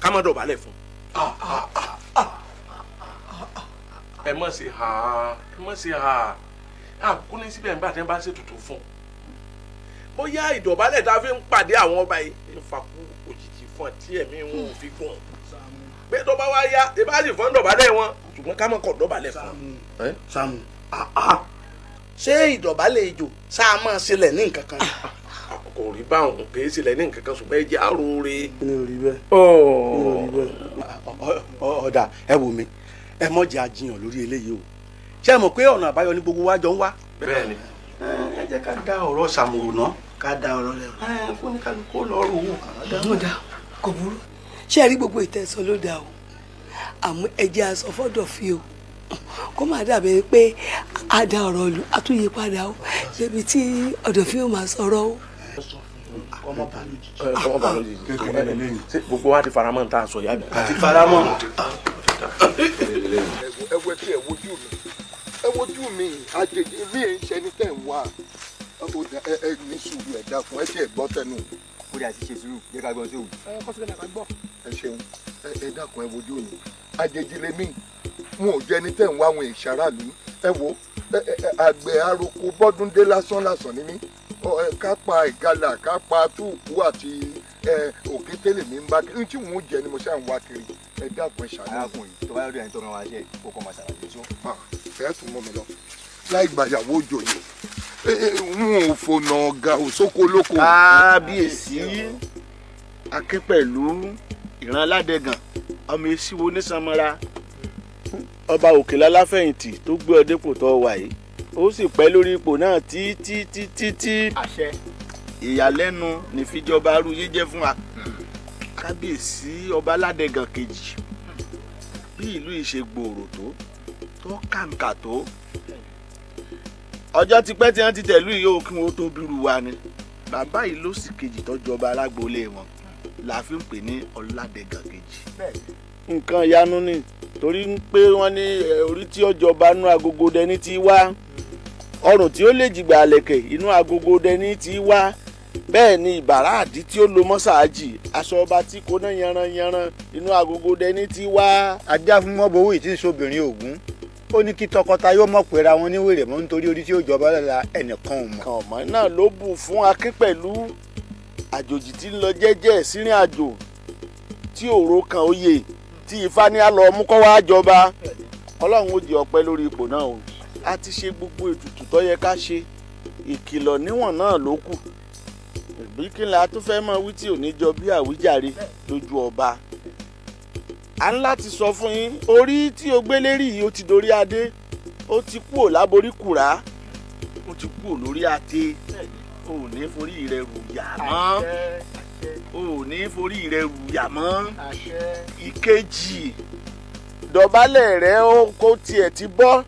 ká má dọ̀bálẹ̀ fún. ẹ mọ̀ sí ha ẹ mọ̀ sí ha àkókò ní síbẹ̀ nígbà tí wọ́n bá ṣètùtù fún bóyá ìdọ̀bálẹ̀ tá a fi ń pàdé àwọn ọba yìí ń fakú òjijì fún àti ẹ̀mí wọn ò fi gùn pé tó bá wá yá ìbá sì fọ́n dọ̀bálẹ̀ wọn ṣùgbọ́n ká má kọ̀ dọ̀bálẹ̀ fún. Sàámú ṣé ìdọ̀bálẹ̀ ejò sáà máa ṣẹlẹ̀ ní nǹkan kan. kò rí báwọn kì í ṣẹlẹ̀ ní nǹkan kan ṣùgbọ́n ẹ jẹ́ àròore. ní orí bẹ́ẹ̀. ọ̀dà ẹ wò mí ẹ mọ̀ jẹ́ àjiyàn lórí eléyìí o ṣé ẹ mọ̀ pé ọ̀nà àbáyọ ní gbogbo wa jọ ń wá. bẹ́ẹ̀ni. ẹ jẹ́ ká dá ọ̀rọ̀ Sàámú rò ná. ká dá ọ̀rọ̀ rẹ̀ rò. fún ní kálukú lọ rò wò. mo dá kò burú ṣé ẹ rí gbogbo ìtẹ̀sọ́ ló dá o àmọ́ ẹ jẹ́ aṣọ fọ́dọ̀ fi o kó má dàbẹ̀ pé a da ọ̀rọ̀ lu àtúnyẹ padà o débi tí ọ̀dọ̀ fi ó máa sọ̀rọ̀ o. ọmọ bá lójijì gbogbo wa ti faramọ́ ta sọ yá mi. àti faramọ́. ẹ wo tí ẹ wojú mi àjèjì mi ẹ ń ṣe ní tẹ̀ ń wá ẹ ní sùúrù ẹ dákun ẹ tí ẹ gbọ́ tẹnu. ó dà sí ṣe sùúrù jẹ́ ká gbọ́n sí òwú. ẹ ṣeun ẹ dákun ẹ wojú mi àjèjì lèmi wọn ò jẹ́ ní tẹ̀ ń wá àwọn ìṣàràlú ẹ wo àgbẹ̀ aroko bọ́dúndé lásán ni mí ká pa ìgalà ká pa túùkú àti òkété lèmi ń bá kiri tí wọn ò jẹ ni mo ṣáà ń wá kiri ẹ dákun ẹ ṣàlàyé. arákùnrin tó bá yọ̀dọ̀ ẹni tó rán wa ṣe kó kọ́ máa ṣàlàyé sọ. fẹ́ẹ́ tún mọ́ mi lọ láì gbàyàwó òjòyè n ò fònà ọ̀gá òsókò olóko. kábíyèsí akin pẹ̀lú ìran aládẹ́gàn ọmọ èsìwò nísànmọ́ra ọba òkèlá láfẹ̀yìntì tó gbé ọ dépò tó wà yìí ó sì pẹ́ lórí ipò náà títí. àṣẹ. ìyàlẹ́nu nífìjọba arúyé jẹ́ fún wa kábíyèsí ọba aládẹ́gàn kejì bí ìlú yìí ṣe gbòòrò tó kàǹkà tó ọjọ́ tipẹ́ tí wọ́n ti tẹ̀lú yìí ó kí wọ́n tó bírú wa ni bàbá yìí ló sì kejì tó jọba alágboolé wọn la fi ń pè ní ọládẹ́gàn kejì nǹkan ìyanu ni torí pé wọ́n ní orí tí ọjọba nú agogo dẹni ti wá ọrùn tí ó lè jìgbà àlẹ̀kẹ̀ inú agogo dẹni ti wá bẹ́ẹ̀ ni ìbàrá àdí tí ó lo mọ́sáàjì aṣọ ọba tí kò ná yanranyanran inú agogo dẹni ti wá. ajá fún mọ́bowó ìtí sóbìnrin ògún ó ní kí tọkọtaya ó mọ̀ pera wọn ní wèrè mọ́ nítorí orí tí ó jọba lọ́la ẹnìkan ò mọ̀. ọmọ náà ló bù fún Akin pẹ̀lú àjòjì tí ń lọ jẹ́jẹ́ sírìn àjò tí òro kan oyè tí Ifá ní á lọ mú kọ́ wá jọba Ọlọ́run ó jẹ́ ọpẹ́ lórí ipò náà o. a ti ṣe gbogbo ètùtù tó yẹ ká ṣe ìkìlọ̀ níwọ̀n náà ló kù bí kí la tún fẹ́ mọ wí tí ò ní jọ bí àwíjàre lójú ọba. a ń láti sọ fún yín orí tí o gbé lérí yìí ó ti dorí adé ó ti kúò láborí kùrá ó ti kúò lórí àtẹ o ò ní forí rẹ rù yà mọ́ o ò ní forí rẹ rù yà mọ́. ìkejì dọ̀bálẹ̀ rẹ ó kó tiẹ̀ ti bọ́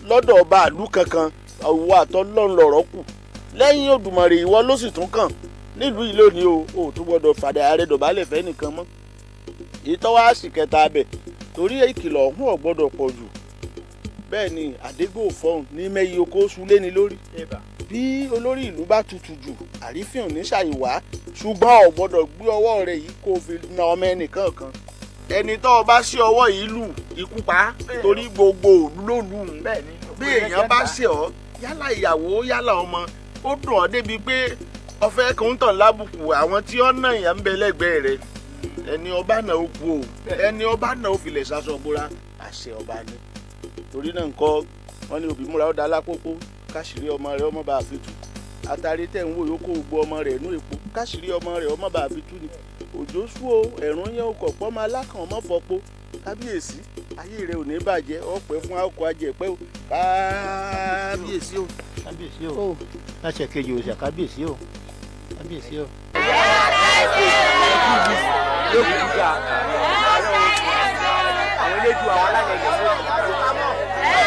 lọ́dọ̀ ọba àlú kankan òwò àtọ́lọ́run lọ̀rọ̀ kù lẹ́yìn Òdùmarè ìwọ ló sì tún kàn nílùú yìí lónìí o ò tún gbọ́dọ̀ fàdà ààrẹ dọ̀bálẹ̀ fẹ́ nìkan mọ́ èyí tó wá sì kẹta abẹ torí ìkìlọ̀ ọ̀hún ò gbọ́dọ̀ pọ̀ jù bẹ́ẹ̀ ni Adegboro fọ́hùn ní mẹ́yì oko sulé ni lórí bí olórí ìlú bá tutù jù àrífín ní ṣàyíwá ṣùgbọ́n ò gbọ́dọ̀ gbé ọwọ́ rẹ̀ yìí kó fi na ọmọ ẹnìkan kan ẹni tó o bá ṣe ọwọ́ yìí lù ikú pa torí gbogbo òlú ló lù ú bí èèyàn bá ṣe ọ yálà ìyàwó yálà ọmọ ó dùn ọ́ débi pé ọ̀fẹ́ kan ń tàn lábùkù àwọn tí ó náà yà ń bẹ lẹ́gbẹ̀ẹ́ rẹ̀ ẹni ọba náà ó kú o ẹni ọba náà ó filẹ̀ sásọ bóra àṣẹ ọba ni torí náà nǹkan wọn ní òbí múra ó da lápòpò káṣírí ọmọ rẹ̀ ọmọ bá a fi tú àtàrí tẹ̀ ń wò yóò kó gbogbo ọmọ rẹ̀ nú èpo káṣírí ọmọ rẹ̀ ọmọ bá a fi tú ni òjò sú o ẹ̀rùn yẹn o kọ̀ pọ́ máa lákàn ọmọ fọpo kábíyèsí ayé rẹ̀ ò ní bàjẹ́ ọ̀pẹ fún àkọ́ ajẹ̀pẹ́ o kábíyèsí o. kábíyèsí o láṣẹ kejì òòṣà kábíyèsí o kábíyèsí o. yóò kú jà àwọn eléjú àwọn alágbègbè ló kù.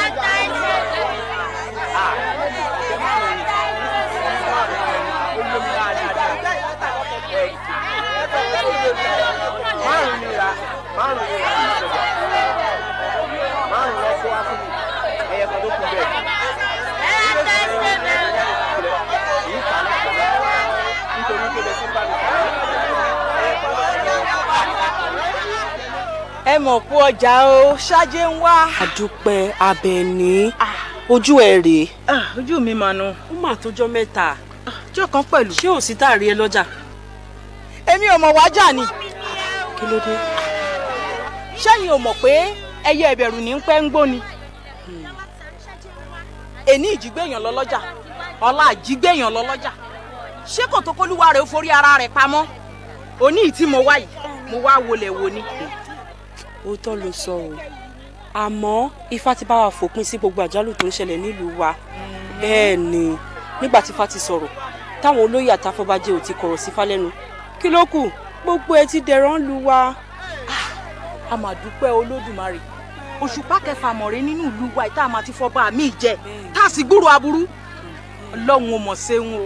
márùn lọ kó wá fún mi ẹyẹ kan tó kù bẹ́ẹ̀. nítorí pé lè sí bá mi. ẹ mọ̀ kú ọjà o ṣáájé ń wá. àdúpẹ́ Abẹ́ní ojú ẹ rèé. ojú mi mà nù. ó mà tójọ́ mẹ́ta. jọ́ kan pẹ̀lú. ṣé ò sí tààrí ẹ lọ́jà. èmi ò mọ̀ wájà ni. kí ló dé. ṣẹ́yìn ò mọ̀ pé ẹyẹ ìbẹ̀rù ní pẹ́ ń gbóni. èní ìjígbéyàn lọ lọ́jà ọ̀la àjígbéyàn lọ lọ́jà ṣé kò tó kólúwa rẹ̀ ó forí ara rẹ̀ pamọ́ òní ìtí mo wá yìí mo wá wọlé wo ni. òótọ́ ló sọ o àmọ́ Ifá ti bá wa fòpin sí gbogbo àjálù tó ń ṣẹlẹ̀ nílùú wa bẹ́ẹ̀ ni nígbà tí Ifá ti sọ̀rọ̀ táwọn olóyè àtàfọ́bàjẹ́ ò ti kọ̀rọ̀ sí Ifá lẹ́nu kí ló kù gbogbo ẹ ti dẹ̀rọ̀ ń lu wa. a máa dúpẹ́ Olódùmarè òṣùpá kẹfà mọ̀rẹ́ nínú ìlú wa ìta máa ti fọba mi jẹ tá a sì gbúrò aburú Ọlọ́run ò mọ̀ ṣeun o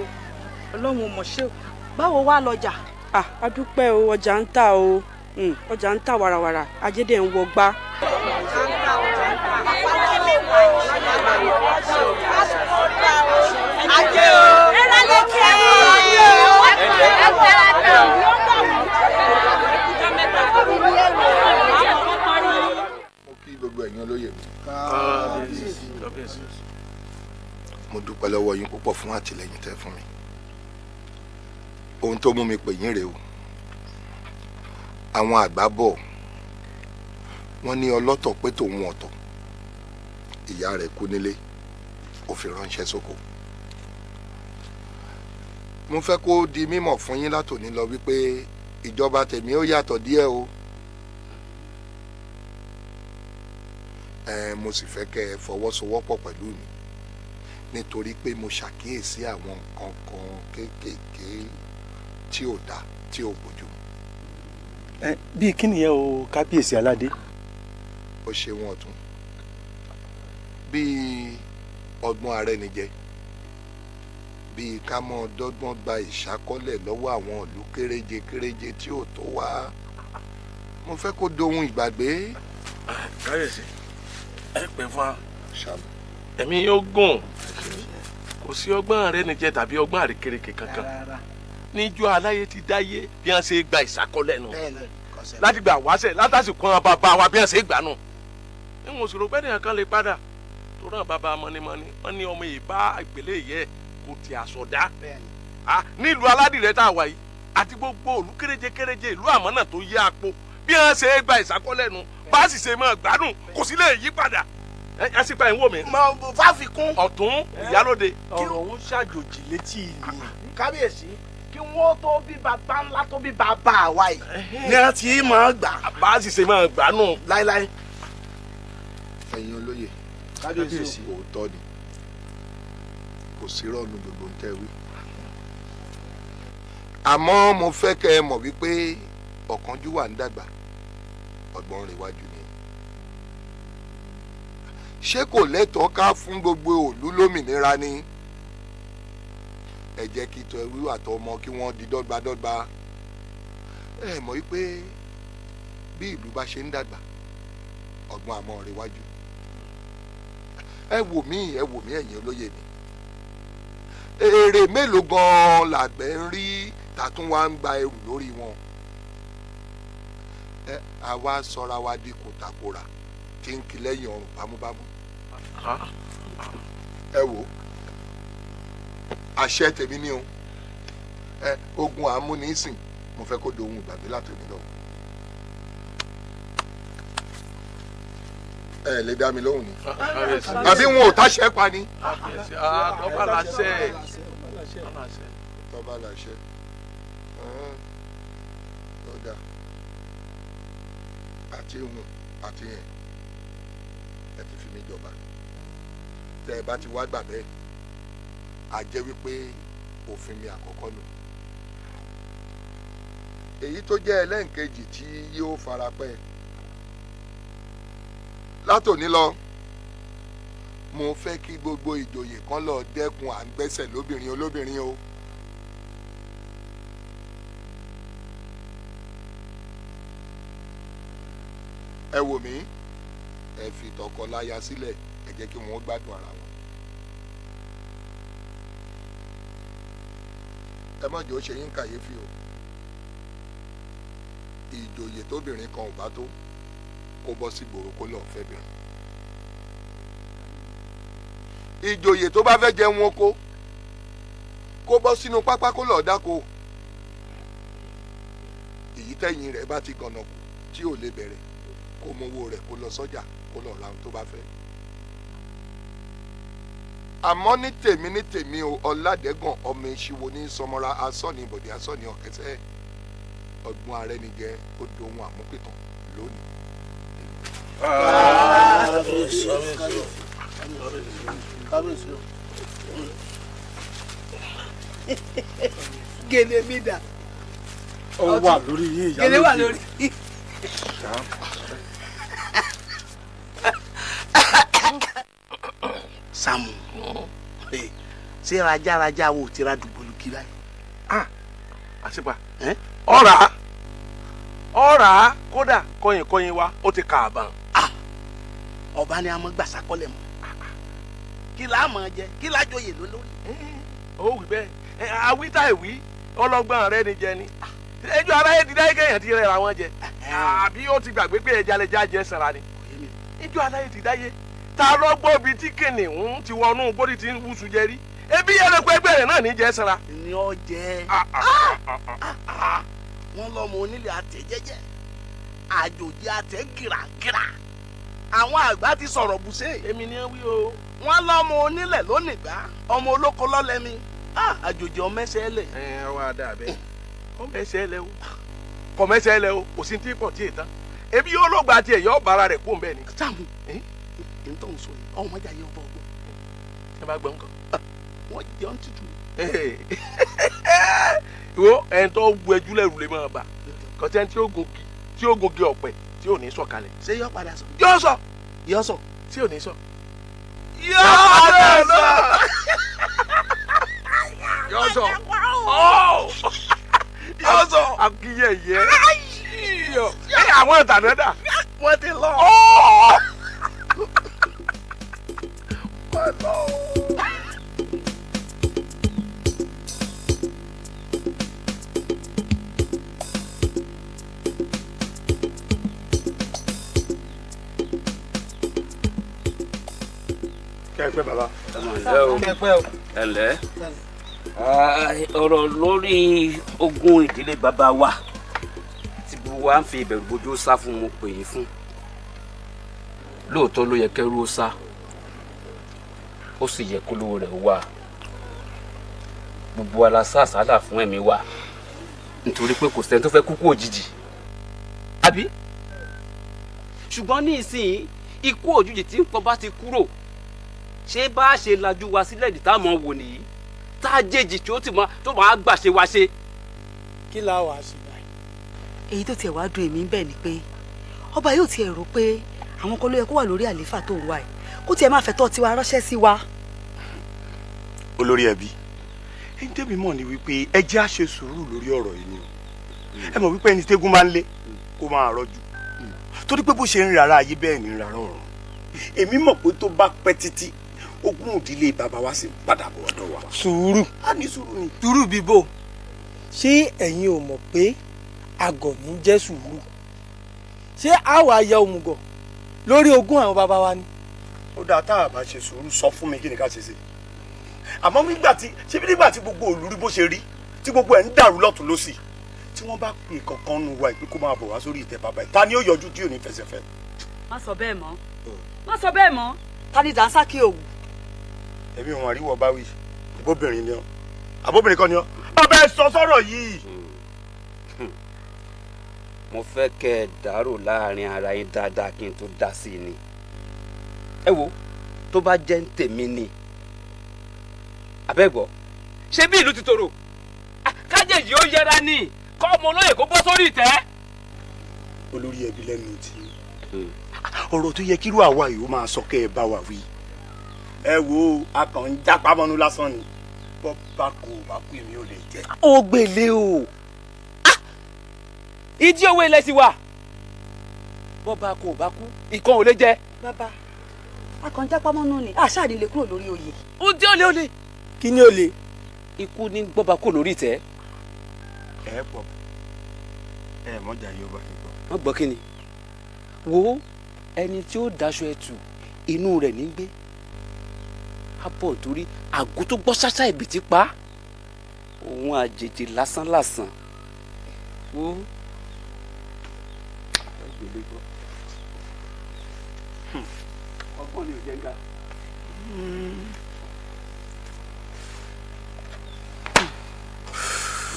Ọlọ́run ò mọ̀ ṣe o báwo wá lọ́jà. a dúpẹ́ o ọjà ń tà o ọjà ń tà wàràwàrà ajédè ń wọgbá. ajé o ẹ lálẹ́ kí ẹ mú ajé o ẹ wọ ẹ wọ. mo kí gbogbo ẹ̀yin olóyè mi. mo dúpẹ́ lọ́wọ́ yín púpọ̀ fún àtìlẹ́yìn tẹ́ fún mi. ohun tó mú mi pè yín rèé o. àwọn àgbà bọ̀ wọ́n ní ọlọ́tọ̀ pé tòun ọ̀tọ̀ ìyá rẹ̀ kú nílé ó fi ránṣẹ́ sóko. mo fẹ́ kó di mímọ̀ fún yín látòní lọ wípé ìjọba tèmi ó yàtọ̀ díẹ̀ o. mo sì fẹ́ kẹ́ ẹ fọwọ́sowọ́pọ̀ pẹ̀lú mi nítorí pé mo ṣàkíyèsí àwọn nǹkan kan kéékèèké tí ò dáa tí ò bójú. bíi kí nìyẹn o kábíyèsí aládé. ó ṣe wọn ọ̀tún bíi ọgbọ́n arẹ́nijẹ bíi ká mọ́ dọ́gbọ́n gba ìṣákọ́lẹ̀ lọ́wọ́ àwọn ìlú kéréje kéréje tí ò tó wá mo fẹ́ kó dohun ìgbàgbé. káyọ̀sí ẹ pẹ́ fún wa ẹ̀mí yóò gùn kò sí ọgbọ́n rẹ níjẹ tàbí ọgbọ́n àrékérekè kankan níjọ́ aláyé ti dáyé bí wọ́n ṣe gba ìsákọ́lẹ̀ nù láti gbà wáṣẹ̀ látàsìkò àwọn bàbá wa bí wọ́n ṣe gbà nù ń òṣèrò pẹ́ nìkan kan lè padà tó ràn bàbá mọ́nímọ́ní wọ́n ní ọmọ yìí bá ìpele yẹ kò tí a sọ̀dá nílùú aládìrẹ́ tá a wà yìí àti gbogbo òlú kéréje ìlú àmọ́nà tó yẹ àpò bí wọ́n ṣe gba ìsákọ́lẹ̀ nù bá sì ṣe máa gbádùn kò sí lè yí padà ẹ sì pa ẹ̀ ń wò mí. mo fàfikún. ọ̀tún ìyálóde. ọ̀rọ̀ ń ṣàjòjì létí mi. kábíyèsí kí wọ́n tó bí bàbá ńlá tó bí bàbá àwa yìí ni a ti máa gbà. bá a sì ṣe máa gbà nù. láíláí. ẹ̀yin olóyè kábíyèsí òótọ́ ni kò sí rọ́ọ̀nù gbogbo ń tẹ́ wí. àmọ́ mo fẹ́ kẹ́ ẹ mọ̀ wípé ọ̀kánjúwà ń dàgbà ọgbọ́n rẹ̀ wájú ni. ṣé kò lẹ́tọ̀ọ́ ká fún gbogbo òlú lómìnira ni? ẹ jẹ́ kí tọ ẹrú àtọmọ kí wọ́n di dọ́gbadọ́gba. ẹ mọ̀ wípé bí ìlú bá ṣe ń dàgbà ọgbọ́n àmọ́ rẹ̀ wájú. ẹ wò mí ẹ̀yin olóyè mi. èrè mélòó gan-an làgbẹ̀ ń rí tàtún wá ń gba ẹrù lórí wọn. àwa sọra wa di kòtàkòrà tí ń kí lẹ́yìn ọrùn bámúbámú. ẹ wò àṣẹ tèmi ni o ogun àmúnisìn mo fẹ́ kó dohun ìgbàgbé látòní lọ. ẹ lè dá mi lóhùn ni àbí wọn ò táṣẹ pa ni. tọ́ba láṣẹ. tọ́ba láṣẹ lọ́dà àti ìhùn àti yẹn ẹ ti fi mí jọba tẹ ẹ bá ti wá gbà bẹ́ẹ̀ a jẹ́ wípé òfin mi àkọ́kọ́ nù. èyí tó jẹ́ ẹlẹ́ǹkejì tí yóò fara pẹ́ látòní lọ mo fẹ́ kí gbogbo ìjòyè kan lọ dẹ́kun à ń gbẹ́sẹ̀ lóbìnrin olóbìnrin o. ẹ wò mí ẹ fi tọkọláya sílẹ̀ ẹ jẹ́ kí wọ́n gbádùn ara wọn. ẹ má jẹ́ ó ṣe yín kàyéfì o. ìjòyè tóbìnrin kan ò bá tó kó bọ́ sí gbòòrò kó lọ́ọ́ fẹ́ bìnrin. ìjòyè tó bá fẹ́ jẹun oko kó bọ́ sínú pápá kó lọ́ọ́ dáko. èyí tẹ̀yìn rẹ̀ bá ti gànà kù tí ò lè bẹ̀rẹ̀ kó mówó rẹ̀ kó lọ sọ́jà kó lọ́ọ́ ra ohun tó bá fẹ́. àmọ́ ní tèmi o ọ̀làdẹ́gàn ọmọ ìṣìwò ní sọmọra asọ́ni ìbọ̀dé asọ́ni ọ̀kẹ́sẹ́ ọgbọ́n ààrẹ nìjẹ́ ó dohun àmúpìtàn lónìí. gèlè mi dà. ó wà lórí yín ìyá lóde. gèlè wà lórí. Sàmù ṣé rajaraja wo ti ra dùgbòlùkì báyìí. àṣìpà ọ̀rà kódà kọyìnkọyìn wa ó ti kà á bàn. ọba ni a mọ gbàsákọ́lẹ̀ mọ́ kí la mọ̀ jẹ kí la jọyè lólórí. ó wí bẹ́ẹ̀ àwítà ìwí ọlọ́gbọ́n rẹ ni jẹ ni ẹjọ́ aráyé ti dáyé kéèyàn ti rẹ̀ ra wọn jẹ àbí ó ti gbàgbé pé ẹja lẹja jẹ sanra ni ẹjọ́ aráyé ti dáyé ta lọ́gbọ́n bíi tí kìnìún ti wọnú bóri ti ń wúṣu jẹ rí ebi ẹlẹ́pẹ́ ẹgbẹ́ rẹ̀ náà ní jẹ sanra. ni ọ jẹ wọn lọmọ onílé àtẹ jẹ́jẹ́ àjòjì àtẹ gíragíra àwọn àgbà ti sọ̀rọ̀ bùsẹ. èmi ni wí o. wọn lọmọ onílẹ̀ lónìí gbá ọmọ olóko lọlẹmi àjòjì ọmọ ẹsẹ lẹ. ẹ wá dà bẹ́ẹ̀ ọmọ ẹsẹ lẹ o kọmọ ẹsẹ lẹ o kò sí tí pọ̀ tí ì tán ebi yóò ló gba tiẹ̀ yọ bàrà rẹ̀ kó n bẹ́ẹ̀ ni. sáàmù n tó ń sọ yìí ọmọ ọjà yẹ ọba ọgbọ. ẹ bá gbọ́ nǹkan. wọ́n jẹun tútù. wo ẹni tó bu ẹjú lẹ́rù lè máa bà kọ́tẹ́ tí ó gògì ọ̀pẹ tí ò ní sọ kalẹ̀. ṣé yọ padà sọ. yọ sọ. yọ sọ. tí ò ní sọ. yọ padà sọ. yọ sọ. yọ sọ. akíyẹyẹ. serious. Ẹ àwọn ìtànádà. wọ́n ti lọ. Wọ́n lọ. Kẹ́pẹ́ bàbá. Ẹ ǹlẹ́ ọ̀rọ̀ lórí ogún ìdílé bàbá wa tí gbogbo wa ń fi ìbẹ̀rù bójú sá fún mo pè yín fún lóòótọ́ ló yẹ kẹ́rú ó sá ó sì yẹ kólówó rẹ̀ wá gbogbo wa la sá àsálà fún ẹ̀mí wa nítorí pé kò sẹ́ni tó fẹ́ kúkú òjijì àbí ṣùgbọ́n ní ìsìn ikú òjijì tí ń pọ̀ bá ti kúrò ṣé bá a ṣe lajú wa sílẹ̀ ní táwọn wò nìyí tá a jèjì tí ó ti máa gbà ṣe wá ṣe. kí la wàá ṣe báyìí. èyí tó tiẹ̀ wáá dùn èmi ń bẹ̀ ni pé ọba yóò tiẹ̀ rò pé àwọn kan ló yẹ kó wà lórí àlééfà tó ń wá ẹ̀ kó tiẹ̀ máa fẹ̀tọ́ tiwa ránṣẹ́ sí wa. olórí ẹbí ẹni tẹ́mi mọ̀ ni wípé ẹ jẹ́ á ṣe sùúrù lórí ọ̀rọ̀ yìí ni o ẹ mọ̀ wípé ẹni tẹ́gùn máa ń lé kó máa rọ́jú torí pé bó ṣe ń rárá ayé bẹ́ẹ̀ ni rárá ọ̀run èmi mọ̀ pé tó bá pẹ́ títí ogún ìdílé bàbá wa sì padà bọ̀ ọ̀dọ̀ wa. sùúrù. a ní sùúrù ni. sùúrù bíbò ṣé ẹ̀yin ò mọ̀ pé àgọ̀ ní jẹ́ sùúrù ṣé àwa ya òmùgọ̀ lórí ogún àwọn bàbá wa ni. ó dáa tá a bá ṣe sùúrù sọ fún mi kí ni ká ṣe ṣe àmọ́ nígbà tí gbogbo òlú rí bó ṣe rí tí gbogbo ẹ̀ ń dàrú lọ́tún lọ́sì tí wọ́n bá pè kankan nu wa ìpè kó máa bọ̀ wá sórí ìtẹ́ bàbá ẹ̀ ta ni ó yọjú tí ò ní fẹsẹ̀ fẹ́. má sọ bẹ́ẹ̀ mọ́ ta ni dànsákì òwú. ẹbí wọn àríwọ bá wí abóbìnrin ni ọ abóbìnrin kan ni ọ bàbá ẹ sọ sọ̀rọ̀ yìí. mo fẹ́ kẹ́ ẹ dárò láàrin ara yín dáadáa kí n tó dá sí i ni ẹ wo tó bá jẹ́ ń tèmi ni abẹ́gbọ́ ṣé bí ìlú ti tòrò kájèjì ó yẹra ní kọ́ ọmọ olóyè kó bọ́ sórí ìtẹ́. olórí ẹbí lẹ́nu tí ọ̀rọ̀ tó yẹ kírú àwa yìí ó máa sọ kẹ́ ẹ bá wa wí ẹ wo akàn ń jápá mọ́nú lásán ni bọ́ bá kó o bá kú èmi ò lè jẹ. ó gbèlè o ìdí owó ilẹ̀ ti wà bọ́ bá kó o bá kú ìkan ò lè jẹ. bàbá akàn jápá mọ́nú ni àṣà ni lè kúrò lórí oyè. ó dé olè olè. kí ni olè. ikú ní gbọ́ba kó lórí ìtẹ́. ẹ pọ̀ ẹ mọ̀jà yóò bá yín gbọ́. wọ́n gbọ́ kí ni wo ẹni tí ó daṣọ ẹtù inú rẹ̀ ní gbé abọ́ torí àgọ́ tó gbọ́ ṣáṣá ìbìtì pa òun àjèjì lásánlàsàn wo. ọgbọ́n ni ò jẹ́ ń ga.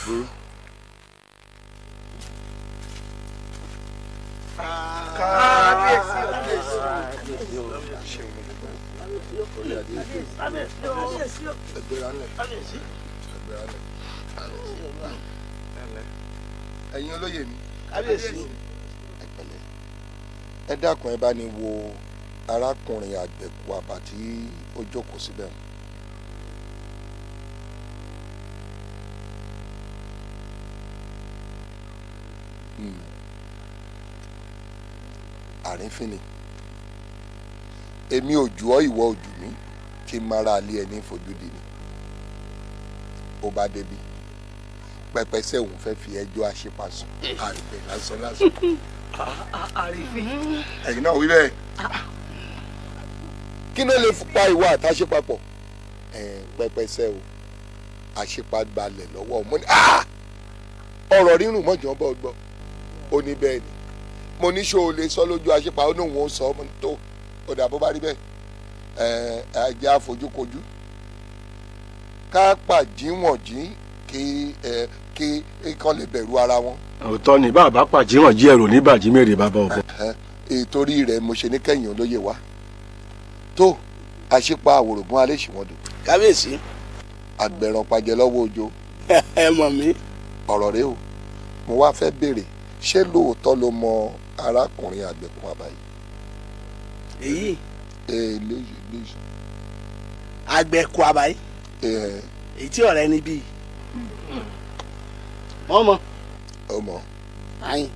burú. ẹ̀yin olóyè mi ẹ dákun ẹ bá ní wo arákùnrin àgbẹ̀kú àbá tí ó jókòó síbẹ̀ wọn. àrífín ni èmi ò jù ọ́ ìwọ ò jù mí kí n máa ra alẹ́ ẹni fojú di ni ó bá débi pẹpẹsẹ òun fẹ́ fi ẹjọ́ àṣepàṣọ àrífín lásán. àrífín. ẹ̀yin náà wí bẹ́ẹ̀ kí ló lè pa ìwọ àtàṣe papọ̀ pẹpẹsẹ o àṣepàgbalẹ̀ lọ́wọ́ ọmọ ni ọ̀rọ̀ rírùn mọ́jọ́ bọ́ gbọ́ ó ní bẹ́ẹ̀ ni mo ní ṣó o lè sọ lójú àṣepa ó ní òun ó sọ ọmọ tó ó dà bó bá rí bẹ́ẹ̀ ẹ jẹ́ àfojúkojú ká pàjíwọ̀njí kí kán lè bẹ̀rù ara wọn. òótọ́ ni bàbá pàjíwọ̀njí ẹ̀rọ níbàjí mèrè bàbá ọ̀bọ. ìtorí rẹ̀ mo ṣe ní kẹ́yìn olóye wa tó àṣepa àwòrògùn alẹ́ ṣìwọ́dù. kábíyèsí. àgbẹ̀rán pàjẹ́ lọ́wọ́ òjò. ẹ mọ̀ mí. ọ̀rọ̀ rẹ o mo wá fẹ́ béèrè ṣé lóòótọ́ ló mọ arákùnrin àgbẹ̀kún àbáyé. èyí. léṣe. àgbẹ̀kún àbáyé. èyí tí ọ̀rẹ́ níbí. wọ́n mọ̀. ó mọ̀. ayin.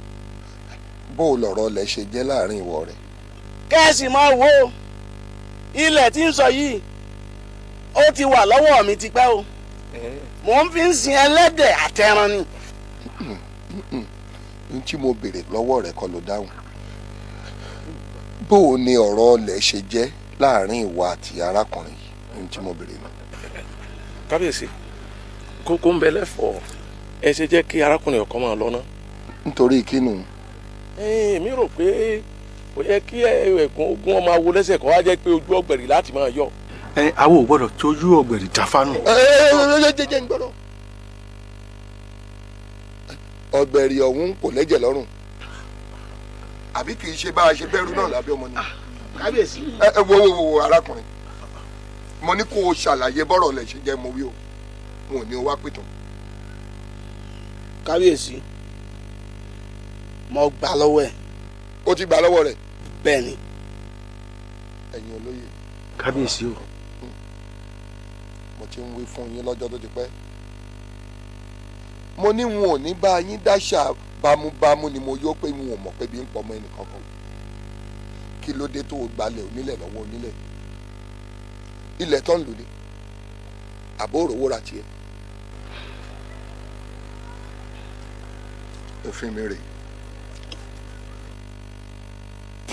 bó o lọ̀rọ̀ lẹ̀ ṣe jẹ́ láàrin ìwọ rẹ̀. kẹ́sì máa wo ilẹ̀ tí ń sọ yìí ó ti wà lọ́wọ́ mi tipẹ́ o mò ń fi ń sin ẹlẹ́dẹ̀ àtẹran ni. n tí mo béèrè lọ́wọ́ rẹ̀ kọ́ ló dáhùn. bó o ní ọ̀rọ̀ lẹ̀ ṣe jẹ́ láàrin ìwọ àti arákùnrin yìí n tí mo béèrè ni. kábíyèsí kókó ń bẹ lẹ́fọ̀ọ́ ẹ ṣe jẹ́ kí arákùnrin ọkọ máa lọ ná. nítorí kínú. èmi rò pé kò yẹ kí ẹ̀gún ogún ọmọ awo lẹ́sẹ̀ kan wá jẹ́ pé ojú ọ̀gbẹ̀rì láti máa yọ. àwọn ò gbọ́dọ̀ tójú ọ̀gbẹ̀rì jáfánù. jẹjẹ ń gbọ́dọ̀. ọ̀gbẹ̀rì ọ̀hún kò lẹ́jẹ̀ lọ́rùn àbí kì í ṣe bá a ṣe bẹ́rù náà lábẹ́ ọmọ ni. kábíyèsí. wo arákùnrin mo ní kó o ṣàlàyé bọ́rọ̀ lẹ̀ ṣe jẹ́ mo wí o mo ò ní o wá pìtàn. kábíyèsí mo gbà lọ́wọ́ ẹ̀. o ti gbà lọ́wọ́ rẹ̀. bẹ́ẹ̀ ni. ẹ̀yin olóye. kábíyèsí o. mo ti ń wí fún yín lọ́jọ́ tó ti pẹ́. mo ní wọn ò ní bá yín dáṣà bámúbámú ni mo yó pé wọn ò mọ̀ pé bí ń pọmọ ẹnì kankan. kí ló dé tó o gbalẹ̀ onílẹ̀ lọ́wọ́ onílẹ̀. ilẹ̀ tó ń lò ní. àbó òrówó ra tiẹ̀. òfin mi rèé.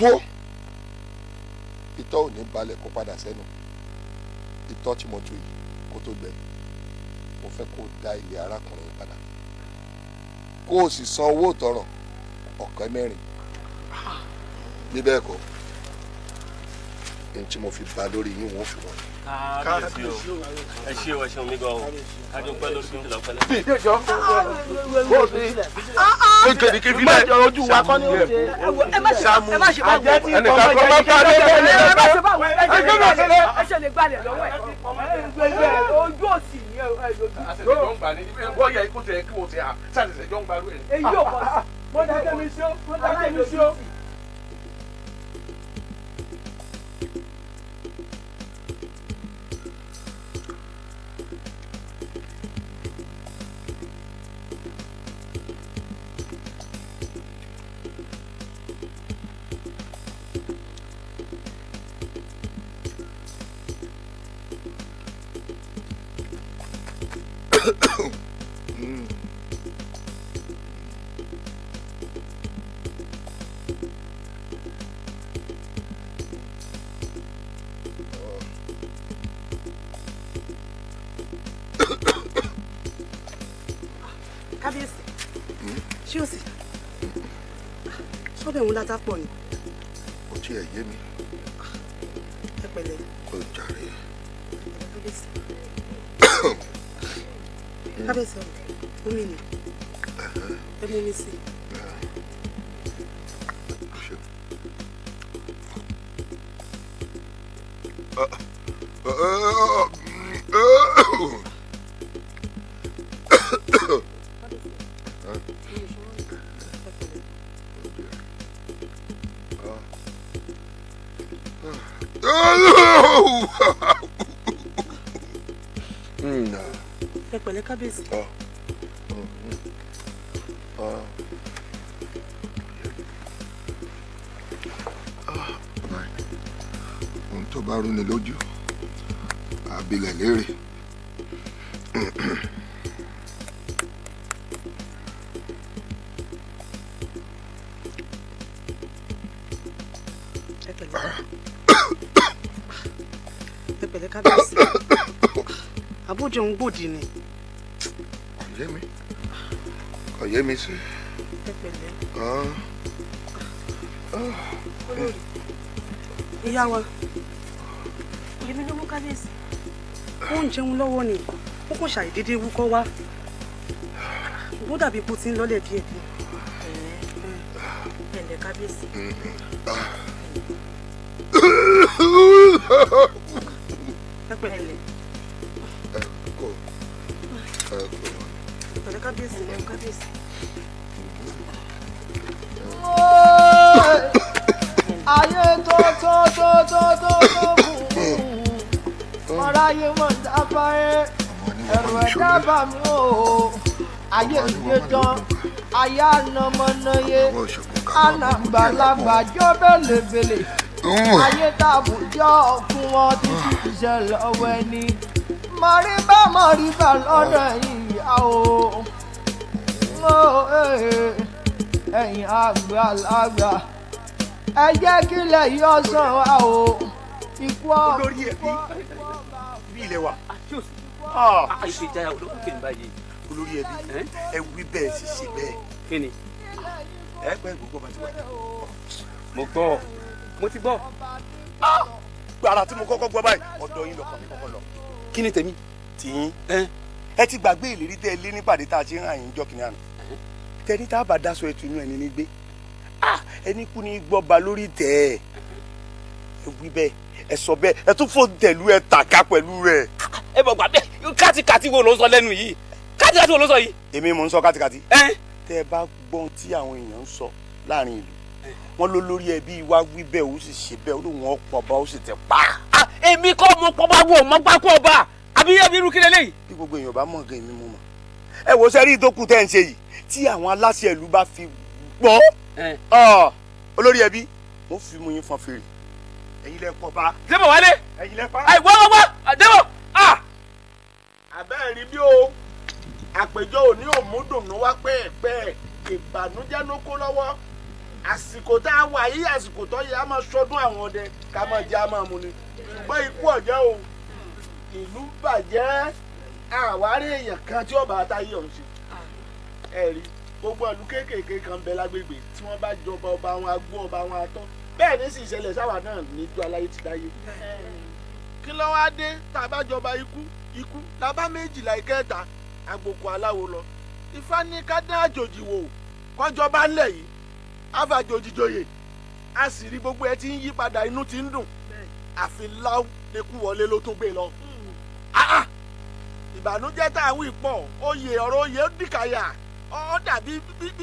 fún ìtọ́ ò ní balẹ̀ kó padà sẹ́nu ìtọ́ tí mo tu yìí kó tó gbẹ mo fẹ́ kó dá ilé arákùnrin yìí padà kó o sì san owó ìtanràn ọ̀kẹ́ 4 bí bẹ́ẹ̀ kọ́ ohun tí mo fi ba lórí yín wọ́n fi wọ́n. kábíyèsí o ẹ ṣé o ẹ ṣeun mi gan o kájú pẹ́ lóṣù tí lọ́ọ́ pẹ́lẹ́. ìjọ kékeré kékeré má jọ ojú wa kọ́ ní oṣù. ẹ má ṣe bá wọn ẹnìkan kọ́ bá bá lé bẹ́ẹ̀ ni ẹ má ṣe bá wọn ẹ ṣe lè gbalẹ̀ lọ́wọ́ ẹ̀ ojú òsì ni ẹ lójú. àṣẹjọ ń gbà ní wọ́n yẹ kó tẹ kí wọ́n ti hà ṣàṣẹjọ ń gbàrú ẹ̀. èyí ò bọ̀ sí. mo dákẹ́ mi sí ó mo dákẹ́ mi sí ó. kábíyèsí ṣé o sì sọ́bẹ̀ òun látà pọ̀ ni. kò tiẹ̀ yé mi. ẹ pẹ̀lẹ́. kò jàre. kábíyèsí kábíyèsí omi ni ẹ mú mi sí. ẹ pẹ̀lẹ́ kábíyèsí. ohun tó bá rúni lójú àbílẹ̀ léèrè. ẹ pẹ̀lẹ́ kábíyèsí àbójọ ń gbòdì ni. kò yé mi sí. ẹ pẹ̀lẹ́. ìyá wa èmi ló mú kábíyèsí ó ń jẹun lọ́wọ́ ni ó kàn ṣàìdédé wúkọ́ wá ó dàbí ipò tí ń lọ́lẹ̀ díẹ̀ díẹ̀. ẹ̀lẹ́ kábíyèsí. ẹ pẹ̀lẹ́. ẹ pẹ̀lẹ́ kábíyèsí lẹ́nu kábíyèsí. ayé tó mọ̀ra ayé mọ̀ dábàáyé ẹ̀rù ẹ̀dá bà mí o ayé ìgbé tán ayé ànàmọ́nàyé anàgbàlagbà jọ bèlèbèlè ayé tàbùjọ fún wọn títí iṣẹ́ lọ́wọ́ ẹni mọ̀ríbà lọ́dọ̀ ìyá o ẹ̀yin àgbàlagbà ẹ jẹ́ kílẹ̀ yọ sàn wá o ikú ọ̀pọ̀. olórí ẹbí bí ilẹ̀ wa. àìsè ìjà olókùn kìnnì báyìí. olórí ẹbí ẹ wí bẹ́ẹ̀ sì ṣe bẹ́ẹ̀. kí ni. ẹ pẹ́ gbogbo bá ti wà. mo gbọ́ mo ti gbọ́. gbàrà tí mo kọ́kọ́ gbọ́ báyìí ọ̀dọ̀ yín lọkàn mi kọ́kọ́ lọ. kí ni tèmi. tìyín ẹ ti gbàgbé ìlérí tẹ́ ẹ lé nípàdé tá a ṣe ń hàn yín jọ́ kìnìún àná. tẹ́ni tá a bá dáṣọ ẹtù inú ẹni ní gbé ẹni kú ní gbọ́ba lórí tẹ̀ ẹ wí bẹ́ẹ̀ ẹ sọ bẹ́ẹ̀ ẹ tún fò tẹ̀lú ẹ tàka pẹ̀lú rẹ̀. ẹ bọ̀ gbà bẹ́ẹ̀ kátikàti wo ló ń sọ lẹ́nu yìí kátikàti wo ló ń sọ yìí. èmi mò ń sọ kátikàti. tẹ́ ẹ bá gbọ́n tí àwọn èèyàn ń sọ láàrin ìlú wọn ló lórí ẹbí wa wí bẹ́ẹ̀ ó sì ṣe bẹ́ẹ̀ ó lóun ọ̀pọ̀ ọba ó sì tẹ̀ pa. èmi kọ́ mo pọ́ bá wò mọ́ gbá kó ọba àbí ẹbí irú kílẹ̀ lẹ́yìn. bí gbogbo èèyàn bá mọ̀ gan èmi mú mọ̀ ẹ wò sẹ́rí ìdókù tẹ́ ń ṣe yìí tí àwọn aláṣẹ ìlú bá fi gbọ́ olórí ẹbí mo fi mú yín fọn fèrè ẹ̀yin lẹ pọ̀ bá. débò wálé. ẹ̀yin lẹ pa. wọ́n débò. àbẹ́ẹ̀ rí bí o àpèjọ òní òmùdùnú wá pẹ́ẹ́pẹ́ ìbànújẹ́ ló kó lọ́wọ́ àsìkò tá a wà yìí àsìkò tó yẹ a máa ṣọdún àwọn ọdẹ ká máa jẹ a máa mu ni ṣùgbọ́n ikú ọ̀jẹ́ o ìlú bàjẹ́ àwárí èèyàn kan tí ọba àtàyè ọ̀hún ṣe ẹ rí gbogbo ìlú kéékèèké kan bẹ lágbègbè tí wọ́n bá jọba ọba wọn agbó ọba wọn atọ́ bẹ́ẹ̀ ní sì ìṣẹ̀lẹ̀ sáwà náà níjọ́ aláyé ti dáyé kí ló wá dé tá a bá jọba ikú la bá méjìlá ìkẹta àgbòkò aláwo lọ ifá ní ká dá àjòjì wò kọjọba ńlẹ̀ yìí àfàjòjì joyè a sì rí gbogbo ẹ ti ń yí padà inú ti ń dùn àfi láwù lẹkú wọlé ló tún gbé lọ ìbànújẹ́ tá a wí pọ̀ oyè ọ̀rọ̀ oyè ó dìkàyà ó dàbí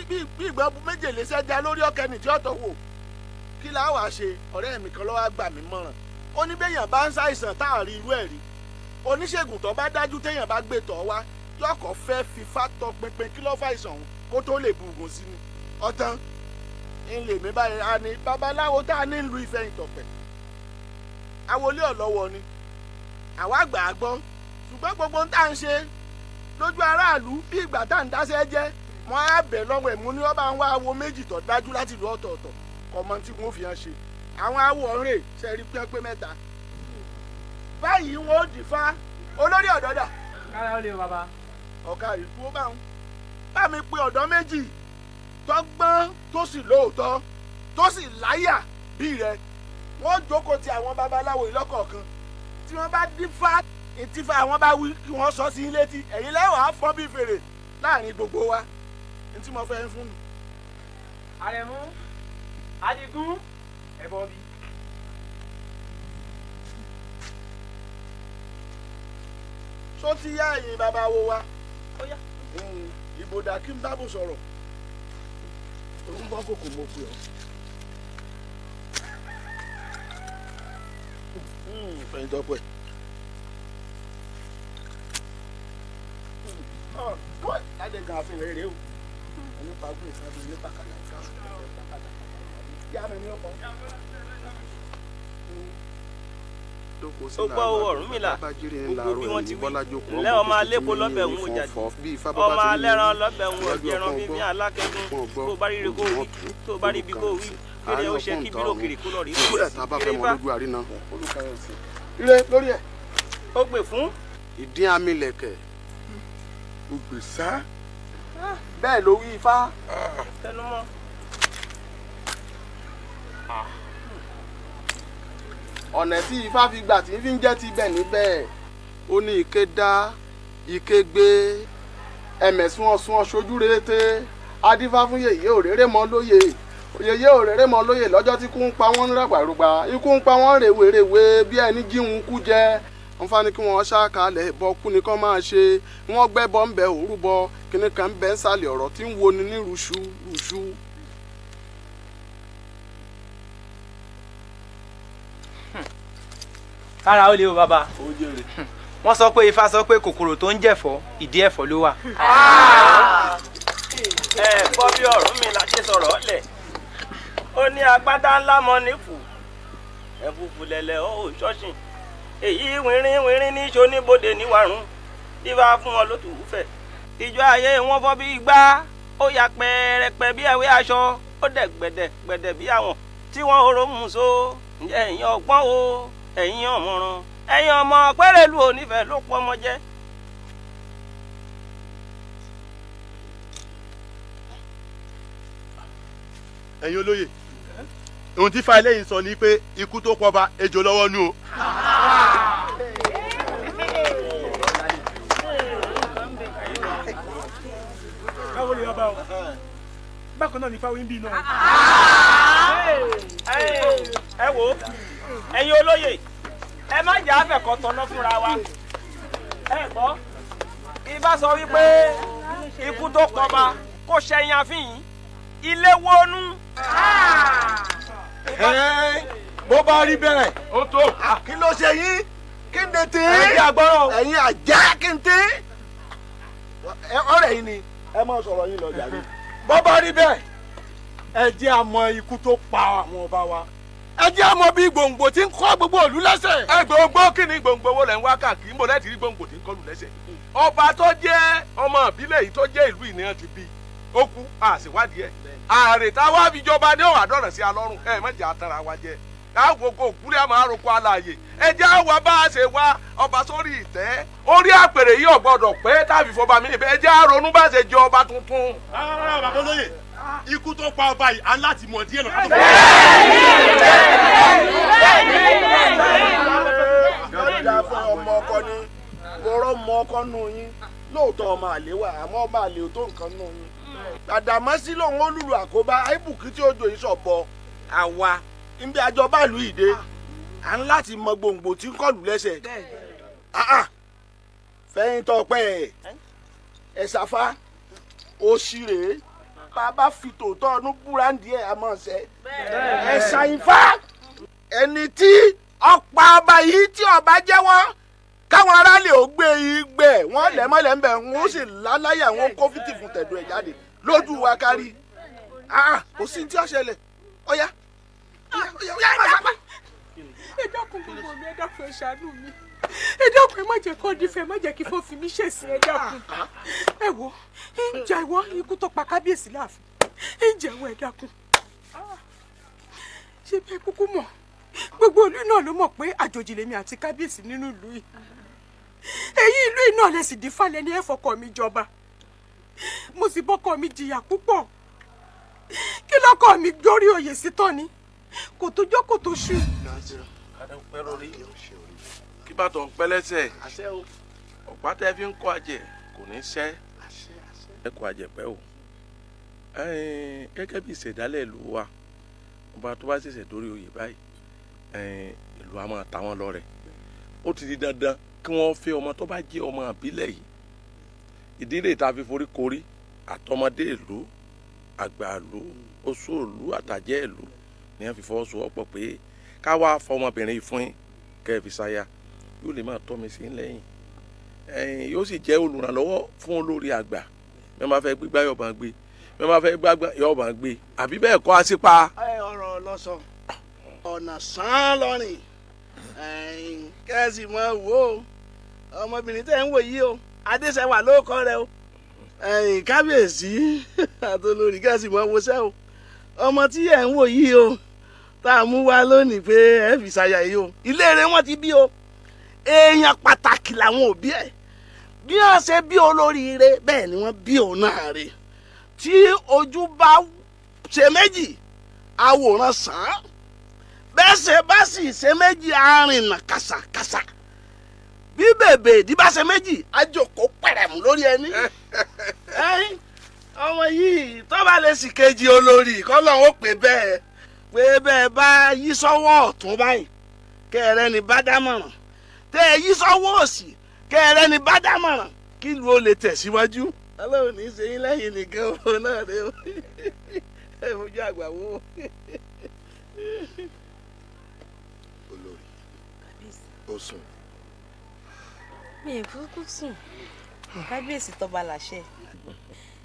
bí ìgbọ́n méjèlé sẹ́jà lórí ọ̀kẹ́ni tí ọ̀tọ̀ wò kí la wàá ṣe ọ̀rẹ́ mi kan ló wá gbà mí mọ̀ràn ó ní béèyàn bá ń ṣàìsàn tá a rí irú ẹ̀ rí oníṣègùn tó bá dájú téèyàn bá gbé tọ̀ wá yọkọ̀ fẹ́ fífa tọ pinpin kí ló fàìsàn òun kó tó lè bugun sí ni ọ̀tán ń lè mí báyìí a ní babaláwo tá a ní lu Ìfẹ̀yìntọ̀pẹ̀ àwọlé ọ̀lọ́wọ́ ni àwa gbà á gbọ́ ṣùgbọ́n gbogbo ń tà ń ṣe lójú aráàlú bí ìgbà tá à ń dáṣẹ́ jẹ́ wọ́n á bẹ̀ lọ́wọ́ ẹ̀mú ní ọba ń wá awo méjì tó dájú láti lu ọ̀tọ̀ọ̀tọ̀ kọ̀mọ́ tí wọ́n fi hàn ṣe àwọn awo ọ̀rẹ́ ṣe rí pé mẹ́ta báyìí wọn ò dìfá olórí ọ̀dọ́dà. kára ó lè bàbá. ọ̀gá ìlú ó bá wọn bá mi pe ọ̀dọ́ méjì tọ́gbọ́n tó sì lóòótọ́ tó sì láyà bí rẹ wọ́n jókòó ti àwọn babaláwo ìlọ́kọ̀ọ̀kan tí wọ́n bá dífá ìtìfá àwọn bá wí kí wọ́n sọ sí létí ẹ̀yin lẹ́wọ̀n á fọ́n bí fèrè láàrin gbogbo wa ní tí mo fẹ́ ń fún mi. Àrẹ̀mú Adigun ẹ̀bọ bí. só ti yá ẹ̀yin bàbá wo wa ìbòdà kí n bá bò sọ̀rọ̀ òun bọ́ kòkò mo pè ọ́. Ìfẹ̀yìntọ̀pẹ̀. láti gan àfihàn rere o nípa gbé ìsáájú nípa kàlà ìsáájú yá mi ní ọkọ. ó gbọ́ owó Ọ̀rúnmìlà gbogbo bí wọ́n ti wí ńlẹ́ ọmọ alépo lọ́bẹ̀ ń wò jáde ọmọ alẹ́ran lọ́bẹ̀ ń wò jẹran bíbí alákẹ́gùn tó bá rí kó wí tó bá rí ibi kó wí kéde ó ṣe kí bírò kiri kó lọ rí kiri bá ire lórí ẹ̀. ó gbè fún. ìdí amílẹ̀kẹ̀ ó gbè sá bẹ́ẹ̀ ló wí ifá. tẹnumọ́. ọ̀nà tí ifá fi gbà tí fi ń jẹ́ ti bẹ̀ níbẹ̀ ó ní ike dá ike gbé ẹ̀mẹ̀sùn ọ̀sùn ọ̀ṣojú rété adífá fún yèyé òréré mọ́ lóye yèyé òréré mọ́ lóye lọ́jọ́ tí ikú ń pa wọ́n rẹ̀gbàrúgba ikú ń pa wọ́n rèwerèwe bí ẹni jíhun kú jẹ́ wọ́n fani kí wọ́n ṣàkàlẹ̀ bọ́ kú ni kán máa ṣe wọ́n gbẹ́ bọ́ ń bẹ òru bọ kíní kan ń bẹ ń sàlẹ̀ ọ̀rọ̀ tí ń wo ni ní rúṣú rúṣú. kára ó lè o bàbá wọ́n sọ pé ifá sọ pé kòkòrò tó ń jẹ̀fọ́ ìdí ẹ̀fọ́ ló wà. ẹ gbọ́ bí Ọ̀rúnmìlà ṣe sọ̀rọ̀ ọ̀lẹ̀ ó ní agbádá ńlá mọ́ nífù ẹ̀fùfù lẹ̀lẹ̀ ó ṣọ́ọ̀ṣìn èyí wìnrin wìnrin ní ṣoníbodè níwàrún dífá fún wọn ló tù ú fẹ̀ ìjọ ayé wọn fọ́ bí igbá ó ya pẹ́ẹ́rẹ́pẹ́ bí ẹ̀wé aṣọ ó dẹ̀ gbẹ̀dẹ̀ bí àwọn tí wọ́n oró mú so ǹjẹ́ ẹ̀yin ọgbọ́n o ẹ̀yin ọ̀mọ̀ràn ẹ̀yin ọmọ pẹ́rẹ́lú onífẹ̀ẹ́ ló pọ́ ọmọ jẹ́. ẹ̀yin olóyè ohun tí fa eléyìí sọ ni pé ikú tó pọba ejò lọ́wọ́ nú o. káwọ́ lè yọba o bákan náà ní fáwọn ibi náà. ẹ wo ẹ̀yin olóyè ẹ má jà àfẹ̀kọ́ tọ́nà fúnra wa ẹ gbọ́ ibà sọ wípé ikú tó pọba kò ṣẹ̀yìn àfihàn ilé wọnú. bó bá rí bẹ́ẹ̀ ó tó. kí ló ṣe yín kí n tètè. ẹ̀yin àgbọ̀rọ̀. ẹ̀yin àjá kí n tè. ọ̀rẹ́ yìí ni ẹ máa sọ̀rọ̀ yín lọ jàre. bó bá rí bẹ́ẹ̀ ẹ jẹ́ a mọ ikú tó pa àwọn ọba wa ẹ jẹ́ a mọ bí gbòǹgbò tí ń kọ́ gbogbo ìlú lẹ́sẹ̀. ẹ gbòǹgbò kí ni gbòǹgbò wo lẹ̀ ń wá káàkiri mo lẹ́ẹ̀tì rí gbòǹgbò tí ń kọlù lẹ́sẹ̀. ọba tó jẹ́ ọmọ ìbílẹ̀ yìí tó jẹ́ ìlú ìníyàn ti bí ó kú àṣewádìí ẹ̀ ààrẹ táwa fi jọba ní òwà dọ̀rọ̀ sí alọ́run ẹ má jẹ́ àtàrà wa jẹ káwọn kò kúlẹ̀ àmọ́ àròkọ alààyè ẹ jẹ́ àwa bá a ṣe wá ọba sórí ìtẹ́ orí àpèrè yìí ọ̀gbọ́dọ̀ pé tàbí fọba mi níbẹ̀ ẹ jẹ́ àrònú bá ṣe jẹ ọba tuntun. bàbá olóyè ikú tó pa ọba yìí à ń láti mọ̀ díẹ̀ lọ. dáadáa fún ọmọ ọkọ ni bọ́rọ̀ mọ ọkọ nù yín lóòótọ́ ọmọ àlè wà àmọ́ ọmọ àlè ò tó nǹkan nù yín. Àdàmọ́sí lòun ó lùlù àkóbá àìbùkún tí òjò yìí sọ̀bọ àwa níbi àjọba ìlú ìdè à ń láti mọ gbòǹgbò tí ń kọlù lẹ́sẹ̀. fẹ́yìntàn pẹ́ ẹ̀ ṣàfá òṣì rèé bàbá fi tòótọ́ ọdún búráǹdì ẹ̀ àmọ́ ṣẹ́ ẹ̀ ṣàyìnfá ẹni tí ọ̀pá ọba yìí tí ọba jẹ́wọ́ káwọn aráàlú ò gbé igbẹ́ wọn lẹ́mọ́lẹ́ ń bẹ̀ wọ́n sì láláyà wọn kó fìtì fún tẹ̀dọ̀ ẹ̀ jáde lójú wa kárí kò sí tí ó ṣẹlẹ̀ ọ̀yá ọ̀yá máa sábà. ẹ dákun gbogbo mi ẹ dákun ẹ ṣàánú mi ẹ dákun ẹ má jẹ́ kó dífẹ ẹ má jẹ́ kí fún fi mí ṣèṣin ẹ dákun ẹ wo ń jà ìwọ ikú tó pa kábíyèsí láàfin ń jà ìwọ ẹ dákun ṣé bẹ́ẹ̀ kúkú mọ̀ gbogbo ìlú náà ló mọ̀ pé àjòjì lèmi àti kábíyèsí nínú ìlú yìí èyí ìlú yìí náà lẹ sì dín falẹ̀ ní ẹ̀fọ́kọ mi jọba mo sì bọ́kọ mi jìyà púpọ̀ kí lọ́kọ mi gbórí oyè sí tán ni kò tó jó kò tó ṣú. kí bàtọ̀ ń pẹ́ lẹ́sẹ̀ ọ̀pá tẹ́ fi ń kọ́ àjẹ́ kò ní ṣẹ́ ẹ kọ́ àjẹ́ pẹ́ o gẹ́gẹ́ bí ìṣẹ̀dálẹ̀ ìlú wa ọba tó bá ṣẹ̀ṣẹ̀ dórí oyè báyìí ìlú a máa ta wọn lọ́rẹ ó ti di dandan kí wọ́n fẹ́ ọmọ tó bá jẹ́ ọmọ àbílẹ̀ yìí ìdílé tá a fi forí korí àtọmọdé ìlú àgbà ìlú oṣù ìlú àtàjẹ́ ìlú ni wọ́n fi fọwọ́sowọ́pọ̀ pé ká wá fọmọbìnrin yìí fún kẹ́ ẹ fi ṣaya yóò lè máa tọ́ mi sí lẹ́yìn yóò sì jẹ́ olùrànlọ́wọ́ fún olórí àgbà bí wọ́n bá fẹ́ gbégbá yóò bá gbé bí wọ́n bá fẹ́ gbágbá yóò bá gbé àbí bẹ́ẹ̀ kọ́ àṣìpa. ọ̀rọ̀ lọ́sọ ọ̀nà sàn lọ́rìn kẹ́sì mọ́ wò ó ọmọbìnrin tẹ́ ń wò yìí o adéṣẹ́wà ló kọ́ rẹ o kábíyèsí àtolórí kẹ́sì mọ́ wọṣẹ́ o ọmọ tí ẹ̀ ń wò yìí o tá a mú wá lónìí pé ẹ fi ṣàyà yìí o ilé rẹ wọ́n ti bí o èèyàn pàtàkì làwọn òbí ẹ̀ bí wọ́n ṣe bí olóríire bẹ́ẹ̀ ni wọ́n bí òun náà rè tí ojú bá ṣe méjì àwòrán sàn án bẹ́ẹ̀ ṣe bá sì ṣe méjì arìnà kàṣàkàṣà bí bèbè ìdí bá ṣe méjì àjòkó pẹ̀rẹ̀mù lórí ẹni. ọmọ yìí tó bá lè sì kejì olórí kọ́lọ́ ó pè bẹ́ẹ̀ pé bẹ́ẹ̀ bá yí sọ́wọ́ ọ̀tún báyìí kẹ́ẹ̀rẹ́ ni bá dámọ̀ràn tẹ́ ẹ yí sọ́wọ́ òsì kẹ́ẹ̀rẹ́ ni bá dámọ̀ràn kí ìlú ó lè tẹ̀síwájú. ọlọ́run ní í ṣe yín lẹ́yìn nìkan òun náà rẹ o ẹ fojú àgbà wò ó. olórí ó sùn. mi ì kúkú sùn kábíyèsí tọ́ba làṣẹ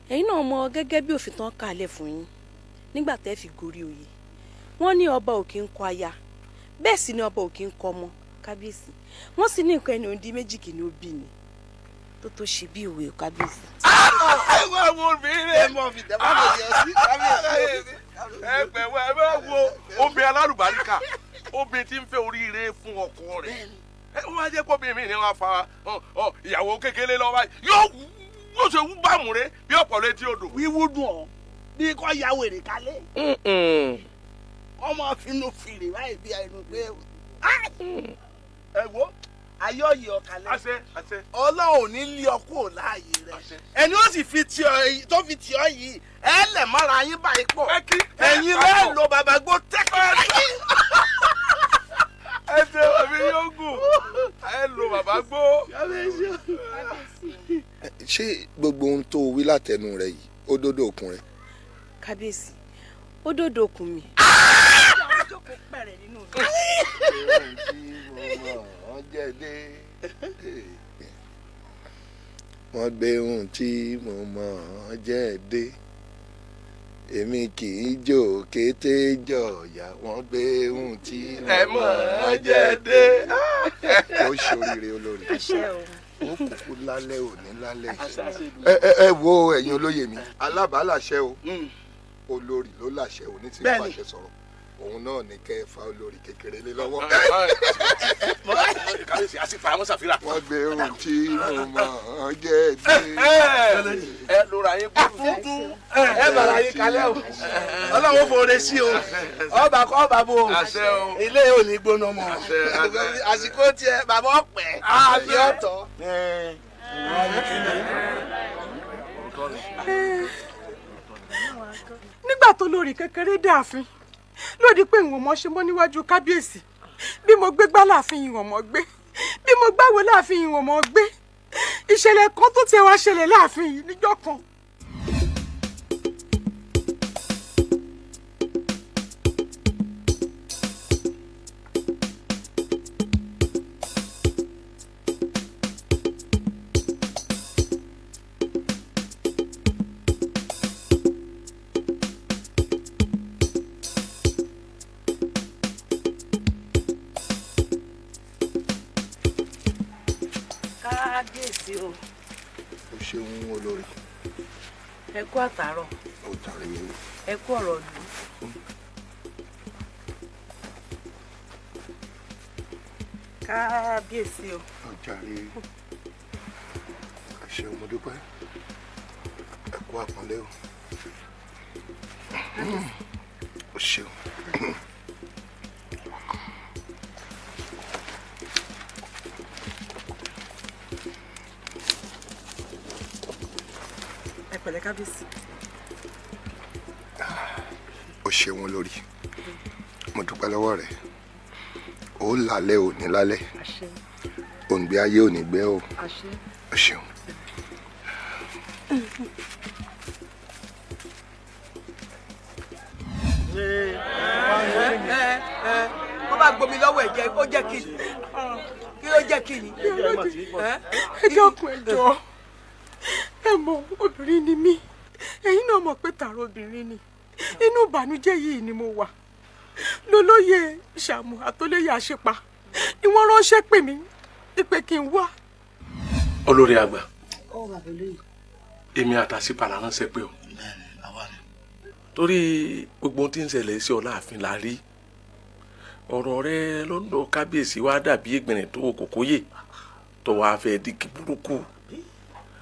ẹ̀yin náà mọ̀ gẹ́gẹ́ bí òfin tán kàlẹ̀ fún yín nígbà tẹ́ fi gorí oyè wọ́n ní ọba ò kí ń kọ aya bẹ́ẹ̀ sì ni ọba ò kí ń kọ ọmọ kábíyèsí wọ́n sì ní nǹkan ẹni òǹdí méjì kì ní ó bí ni tó ṣe bí òwe kábíyèsí. àwọn obìnrin ẹ mọ fi dẹ́gbà lọ yọ sí kábíyèsí. ẹgbẹ̀wọ̀ ẹ bá wo obìnrin alárùbáríkà obìnrin tí ń fẹ́ oríire fún ọkọ rẹ̀ wọ́n á jẹ́ kó bí mi ní wọ́n fa ìyàwó kékeré lọ́wọ́ báyìí yóò ṣe wú bàmúrẹ́ bí ọ̀pọ̀ létí odò. wíwú dùn ọ́ bí kò ya wèrè kálẹ̀. ọmọ finú fìrè báyìí bí ẹnu pé ẹ wo ayọ̀yẹ̀ ọ̀kálẹ̀ ọlọ́run ní lé ọkú ò láàyè rẹ̀ ẹni ó sì fi tì ọ́ yìí ẹ lẹ̀ mọ́ra yín báyìí pọ̀ ẹ̀yin lẹ́ẹ̀ lo bàbá gbó tẹ́kọ̀ọ́. ẹ ṣe omi yóò gùn ẹ lo bàbá gbó. ṣé gbogbo ohun tó wí látẹnu rẹ yìí ó dódò òkun rẹ. kábíyèsí ó dòdò òkun mi. wọ́n gbé ohun tí mo mọ̀ ọ́n jẹ́ dé èmi kì í jò kété jọ̀ọ̀yà wọ́n gbé ohun tí mo mọ̀ ọ́n jẹ́ dé. ó ṣoríire olórí ó kúkú lálẹ́ òní lálẹ́ ẹ wo ẹ̀yin olóyè mi alábàálàṣẹ o olórí ló láṣẹ òní tí ń pàṣẹ sọ̀rọ̀ òun náà ní kẹ́ ẹ fa olórí kékeré lé lọ́wọ́. wọ́n gbé ohun tí mo mọ̀ ọ́n jẹ́ dé. ẹ lóra yín gbọ́dọ̀ ẹ bàrà yín kalẹ̀ o ọlọ́run fòrè sí o ọba kọ́ ọba bò ilé ò ní gbóná mọ́ àsìkò tiẹ̀ bàbá ọ̀pẹ àbí ọ̀tọ̀. nígbà tó lórí kékeré dáàfin lódì pé ìwọ̀n mọ́ ṣe mọ́ níwájú kábíyèsí bí mo gbé gbá láàfin ìwọ̀n mọ́ gbé bí mo gbáwo láàfin ìwọ̀n mọ́ gbé ìṣẹ̀lẹ̀ kan tó tiẹ̀ wá ṣẹlẹ̀ láàfin yìí níjọ́ kan. ẹ kú àtàárọ̀ ẹ kú ọ̀rọ̀ lù. kábíyèsí o. ọjàre ẹ ṣeun mo dúpẹ́ ẹ kú àpọ́nlé o o ṣeun. pẹ̀lẹ́ kábíyèsí. ó ṣeun olórí mo dúpẹ́ lọ́wọ́ rẹ̀ ó lálẹ́ ò ní lálẹ́ òǹgbẹ ayé ò ní gbẹ o ó ṣeun. wọ́n bá gbomi lọ́wọ́ ẹ̀ jẹ́ ó jẹ́ kí ló jẹ́ kí ni. ẹ dákun ẹ jọ̀ọ́ ẹ mọ̀ obìnrin ni mí ẹ̀yin náà mọ̀ pé tààrà obìnrin ni inú ìbànújẹ́ yìí ni mo wà lólóyè Ṣàmù àtọlóyè Àṣepa ni wọ́n ránṣẹ́ pè mí pé kí n wá. olórí àgbà èmi àtàṣípa la ránṣẹ́ pé o torí gbogbo ohun tí ń ṣẹlẹ̀ sí ọ láàfin la rí ọ̀rọ̀ rẹ lọ́dọ̀ kábíyèsí wa dàbí ìgbìnrin tó kòkóyè tó wàá fẹ́ di burúkú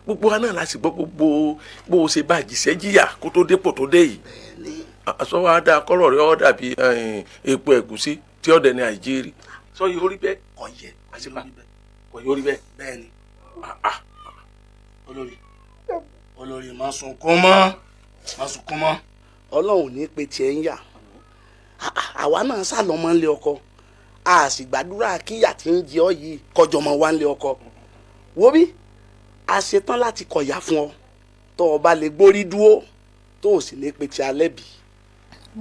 gbogbo wa náà la sì gbọ́ gbogbo bó o ṣe bá jìṣẹ́ jìyà kó tó dépò tó dé yìí aṣọ wa dáa kọ́rọ̀ rẹ ọ́ dàbí epo ẹ̀gúsí tí ọ̀dẹ̀ ní àìjírí sọ yìí orí bẹ́ẹ̀ kò yẹ àṣìpà kò yẹ orí bẹ́ẹ̀. bẹ́ẹ̀ni olórí má sunkún mọ́ ọlọ́run ní pé tiẹ̀ ń yà àwa náà sálọmọ ńlẹ ọkọ a sì gbàdúrà kíyà tí ń jẹ ọ yìí kọjọmọ wa ńlẹ ọkọ wo bí a ṣetán láti kọ̀yà fún ọ tó o bá lè gbórí dúró tó o sì ní pe ti alẹ́ bí.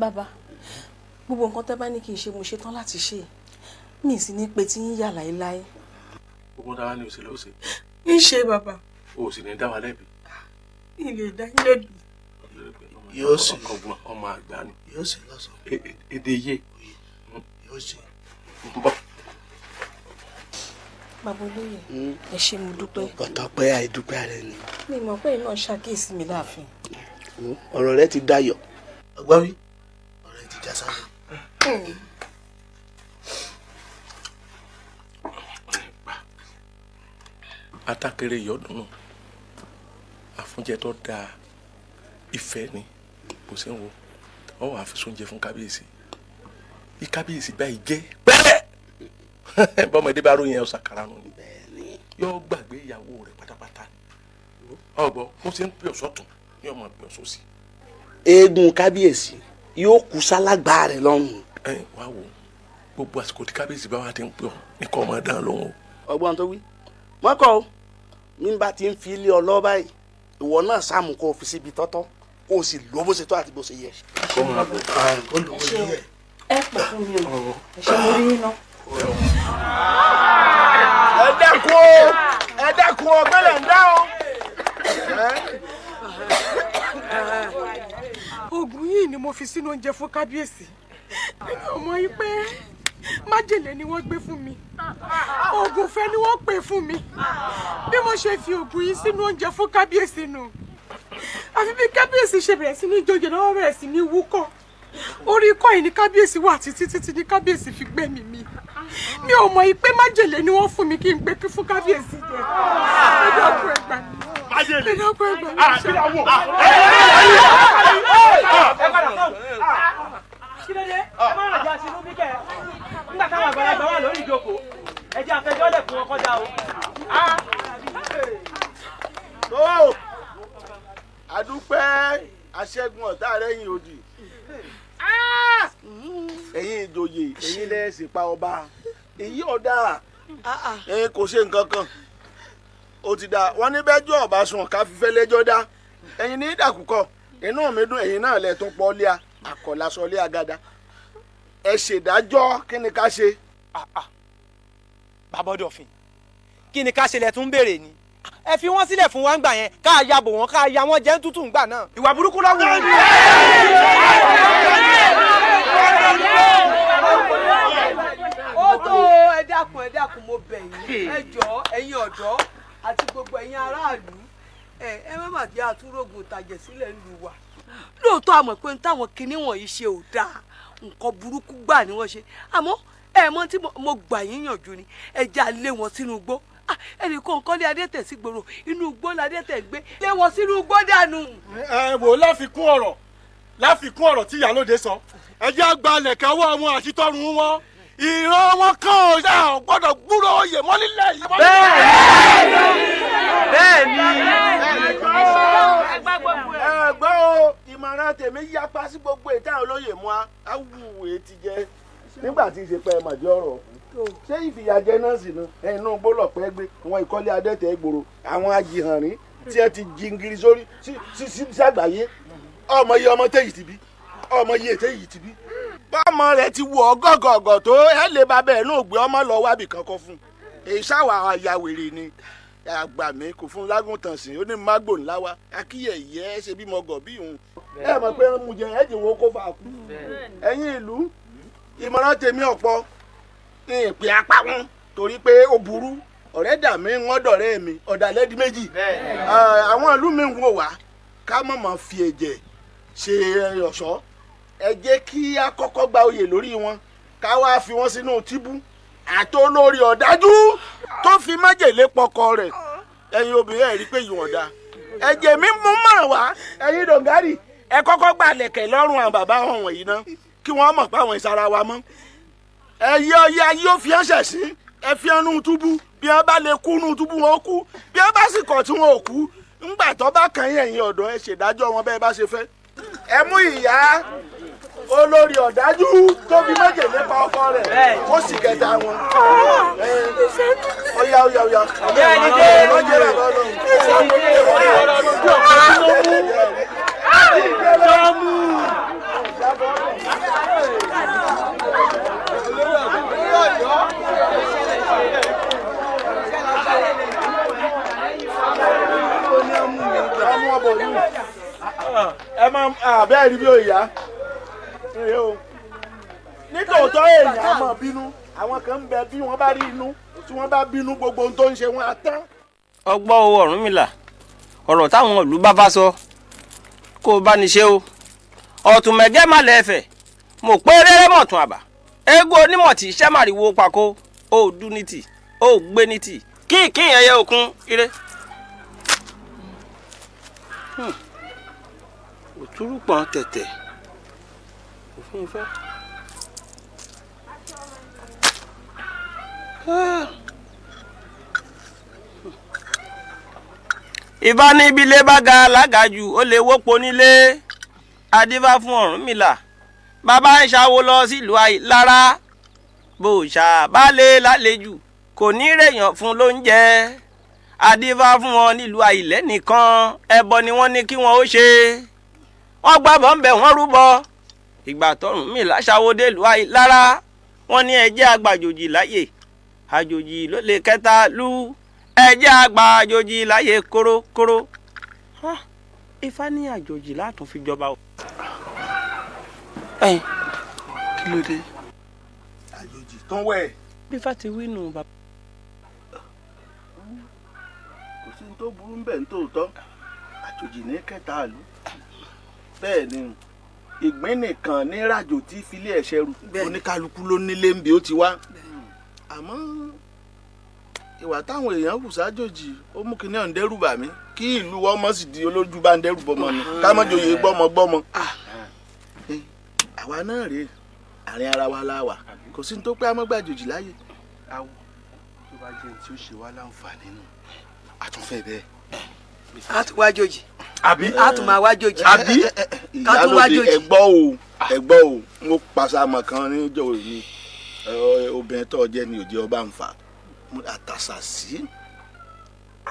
bàbá gbogbo nǹkan tẹ́ bá ní kí n ṣe mo ṣetán láti ṣe mi sì ní pe tí ń yà láéláé. gbogbo dára ni òsèlè òsè. ń ṣe bàbá. o sì ní dá wa lẹ́bi. ilé dá yín lẹ́bi. yóò sì ọgbọ́n ọmọ àgbà ni yóò sì lọ́sàn. èdè yé yóò sì. bọ́. bàbá olóyè ẹ ṣé mo dúpẹ́. ọ̀tọ̀ pé àìdúpẹ́ rẹ ni. mi mọ̀ pé iná ṣàkíyèsí mi láàfin. ọ̀rọ̀ rẹ ti dayọ̀ ọgbọ́n wí ọ̀rọ̀ rẹ ti já sáré. atákéré yọdún àfúnjẹ tó dáa ìfẹ́ ni bó ṣe ń wo ọ wàá fi sóúnjẹ fún kábíyèsí bí kábíyèsí báyìí jẹ pẹ́rẹ́ bọ́mọdé bá ròyìn ọ̀sà karanu ni yóò gbàgbé ìyàwó rẹ̀ pátápátá ọgbọ́n bó ṣe ń pè ọ́ sọ́tún ní ọmọ pè ọ́ sósì. eégún kábíyèsí yóò kú sálágbá rẹ lọ́rùn. ẹ wá wo gbogbo àsìkò tí kábíyèsí bá wà ti ń pè ọ́ ní kọ́ ọmọ dán lóhùn o. ọgbọ́n tó wí mọ́kọ́ o mi bá ti ń fi ilé ọlọ́ báyìí ìwọ náà sáàmù kó o fi síbi tọ́tọ́ kó o sì lò bó ṣe tó àti bó ṣe yẹ. kó máa bọ̀ ó lò ó yẹ. ẹ pẹ̀ fún mi o ẹ ṣé mo rí yín náà. ẹ dẹ́kun o gbẹ́lẹ̀ ń dá o. oògùn yìí ni mo fi sínú oúnjẹ fún kábíyèsí nínú ọmọ yìí pé májèlé ni wọ́n gbé fún mi oògùn ìfẹ́ ni wọ́n pè fún mi bí mo ṣe fi oògùn yìí sínú oúnjẹ fún kábíyèsí nù àfi bí kábíyèsí ṣe bẹ̀rẹ̀ sí ní jòjè náà wọ́n bẹ̀rẹ̀ sí ní wúkọ́ orí ikọ́ yìí ni kábíyèsí wà títí ní kábíyèsí fi gbẹ̀mí mi mi ò mọ̀ yìí pé májèlé ni wọ́n fún mi kí n gbé fún kábíyèsí jẹ ẹ dákun ẹ gbà mí májèlé ẹ dákun ẹ gbà mí. kí ló dé ẹ má ràn jà sínú bí kẹ nígbà táwọn àgbàlagbà wà lórí ìjókòó ẹ jẹ́ àfẹjọ́lẹ̀ fún wọn kọjá o. tó adúpẹ́ aṣẹ́gun ọ̀tá rẹ̀yìn òdì ẹ̀yin ìjòyè ẹ̀yin lẹ́sìn pa ọba èyí ọ̀dà ẹ̀yin kò ṣe nǹkan kan ó ti dá wọn ní bẹ́jọ́ ọba sùn ká fífẹ́ lẹ́jọ́ dá ẹ̀yin ní ìdàkúkọ inú mi dùn ẹ̀yin náà lẹ tún pọ̀ lẹ́à àkọlásọ lé agada ẹ ṣèdájọ́ kí ni ká ṣe. bàbá ọdọ̀fin kí ni ká ṣe lẹ tún béèrè ni ẹ fi wọ́n sílẹ̀ fún wa ń gbà yẹn ká ya bò wọ́n ká ya wọ́n jẹ́ tútù ń gbà náà ìwà burúkú lọ́wọ́ wọn. ó tó ẹ dákun mo bẹ̀ yín ẹ jọ̀ọ́ ẹ̀yin ọ̀dọ́ àti gbogbo ẹ̀yin aráàlú ẹ má má jẹ́ àtúrógùn tàjẹ̀ sílẹ̀ ńlùú wa lóòótọ́ àmọ̀ pé táwọn kinní wọ̀nyí ṣe ò dáa nǹkan burúkú gbà ni wọ́n ṣe àmọ́ ẹ mọ̀ tí mo gbà yín yànjú ni ẹ já lé wọn sínú igbó ẹnì kan lé adẹ́tẹ̀ sí gbòòrò inú igbó ládẹ́tẹ̀ gbé lé wọn sínú igbó dànù. ẹ wò láfikún ọ̀rọ̀ tí ìyálóde sọ ẹ jẹ́ àgbà lẹ̀kẹ́wọ́ wọn àti tọrùn wọn ìran wọn kàn ó ṣáà gbọ́dọ̀ gbúrò oyè mọ́ nílẹ̀ yìí. bẹ́ẹ̀ni ẹgbẹ́ o ìmọ̀ràn tèmi yapa sí gbogbo ìta olóyè mu awùwé ti jẹ nígbà tí ìṣepẹ́ ẹ̀ màjẹ́ ọ̀rọ̀ ṣé ìfìyàjẹ náà sì nu ẹnu gbólọ̀pẹ́ gbé àwọn ìkọ́lé adẹ́tẹ̀ gbòòrò àwọn ajìhànrín tí ẹ ti jingiri sórí sí àgbáyé ọmọ iye ọmọ tẹ́yì ti bí ọmọ iye tẹ́yì ti bí bọ́mọ rẹ̀ ti wọ ọgọ́gọ̀gọ̀ tó ẹ lè bá bẹ́ẹ̀ náà gbé ọmọ lọ wábì kankan fún èyí ṣáwà àyàwèrè ni àgbà mi kò fún lágùntàn sí ó ní mágbò ńlá wa akíyẹ̀yẹ́ ṣe bí mo gọ̀ bí òun ẹ mọ̀ pé mo jẹ ẹ jìnwó kó fà kú ẹ̀yin ìlú ìmọ̀ràn tèmi ọ̀pọ̀ ìpè apá wọn torí pé ó burú ọ̀rẹ́ dà mí wọ́n dọ̀rẹ́ mi ọ̀dàlẹ́ di méjì àwọn ìlú mi ń wò wá ká mọ̀mọ́ fi ẹ̀jẹ̀ ṣe ọ̀ṣọ́ ẹ jẹ́ kí a kọ́kọ́ gba oyè lórí wọn ká wá fi wọ́n sínú tíbú àtolórí ọ̀dájú tó fi májèlé pọkọ rẹ̀ ẹ̀yin obìnrin ẹ̀ rí pé yìí wọ̀n da ẹ̀jẹ̀ mi mú mọ̀ wá ẹ̀yin dòǹgárì ẹ kọ́kọ́ gba lẹ̀kẹ̀ lọ́rùn àwọn bàbá wọn wọ̀nyí ná kí wọ́n mọ̀ pé àwọn ìsara wa mọ́ ẹ̀yẹ ọyẹ ayé ó fi ẹ̀ṣẹ̀ sí ẹ fi ẹnu túbú bí wọ́n bá lè kú nù túbú wọn ó kú bí wọ́n bá sì kọ̀ tí wọn ò kú ńgbà tó bá kàn yín ẹ̀yin ọ̀dọ́ ẹ ṣèdájọ́ wọn bẹ́ẹ̀ bá ṣe fẹ́ ẹ mú ìyá olórí ọ̀dájú tó fi májèlé pa ọkọ rẹ̀ ó sì kẹta wọn. ọ̀yà ọ̀yà ọ̀yà ẹ máa bẹ́ẹ̀ rí bí ó yá nítòótọ́ èèyàn á máa bínú àwọn kan ń bẹ bí wọ́n bá rí inú tí wọ́n bá bínú gbogbo ohun tó ń ṣe wọn á tán. ọgbọ́n owó Ọ̀rúnmìlà ọ̀rọ̀ táwọn ìlú bá bá sọ kó o bá ní ṣe o ọ̀tún mẹ́gẹ́ má lẹ́ẹ̀fẹ̀ mo pé rẹ́rẹ́ mọ̀tún àbá eégún onímọ̀ tí iṣẹ́ màrìwò pàkó ó dún ní tì ó gbé ní tì kí ẹyẹ òkun ire. òtúrùpọ̀ tẹ̀tẹ̀ òfin fẹ́. ìbá ní ibi ilé bá ga alágàjù ó lè wọ́pọ̀ nílé adífá fún Ọ̀rúnmìlà bàbá ń ṣàwó lọ sílùú Àìlára bó ṣà bá lè lálejò kò ní rèèyàn fún lóúnjẹ adífá fún wọn nílùú Àìlẹ́ nìkan ẹbọ ni wọ́n ní kí wọ́n ó ṣe wọ́n gbàbọ̀ ń bẹ̀ wọ́n rúbọ ìgbà t'Ọ̀rúnmìlà ṣàwó délùú Àìlára wọ́n ní ẹ jẹ́ àgbàjòjì láyè àjòjì ló lè kẹta lú ẹjẹ́ àgbà àjòjì láyé kórókóró Ifá ní àjòjì látún fi jọba o. kí ló dé. àjòjì tó ń wẹ̀. bí Ifá ti wí nù bàbá. kò sí ní tó burú ń bẹ̀ ń tòótọ́ àjòjì ní kẹta àlú bẹ́ẹ̀ ni ìgbín nìkan ní ràjò tí filé ẹ̀ ṣẹrù oníkálukú ló nílé ń bí ó ti wá àmọ́ ìwà táwọn èèyàn hù sájòjì ó mú kinní ọ̀hún dẹ́rù bà mí kí ìlú wọn mọ̀ sí di olójú bá ń dẹ́rù bọ́mọ ni ká mọ́ joyè gbọ́mọgbọ́mọ. àwa náà rèé àárín ara wa la wà kò sí ní tó pé amọ́gbàjòjì láyè. awo tó bá jẹ́ tí ó ṣe wá láǹfààní nù àtúnfẹ́ bẹ́ẹ̀. a tún wá jòjì àbí a tún máa wá jòjì àbí ká tún wá jòjì. ẹgbọ́ o mo pàṣàmọ̀ kan níjọ́ òní obìnrin tó jẹ́ ni òjì ọba ń fà àtàṣàṣì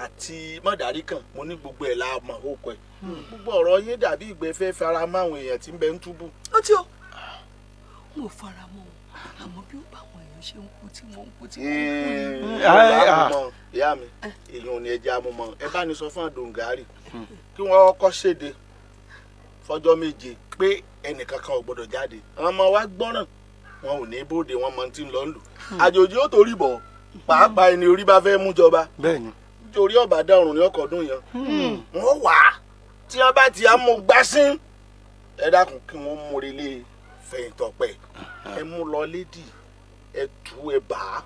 àti mọ̀dárí kan mo ní gbogbo ẹ̀ láàmú òkò ẹ̀ gbogbo ọ̀rọ̀ yín dàbí ìgbẹ́fẹ́ fara mọ́ àwọn èèyàn tí ń bẹ ń túbú. ó tí o mo fara mọ́ o àmọ́ bí ó bá àwọn èèyàn ṣe ń kú tí wọ́n ń kú tí wọ́n ń kú. ìyá mi èèyàn ò ní ẹja amúmọ ẹ bá ní sọ fún àdòǹgárì kí wọ́n kọ́kọ́ ṣèdè fọjọ́ méje pé ẹnìkankan ò gbọ́dọ̀ jáde àwọn ọmọ wa gbọ́ràn wọn ò ní bóde wọn mọ tí ń lọ ń lò àjòjì ó torí bọ̀ pàápàá ẹni orí bá fẹ́ mú jọba nítorí ọ̀bà dárùn ní ọkọ̀ ọdún yẹn wọ́n wà á tí wọ́n bá ti mú gbásín ẹ dákun kí wọ́n mú relé fẹ̀yìntọ̀pẹ̀ ẹ mú lọ lédì ẹ tú ẹ bà á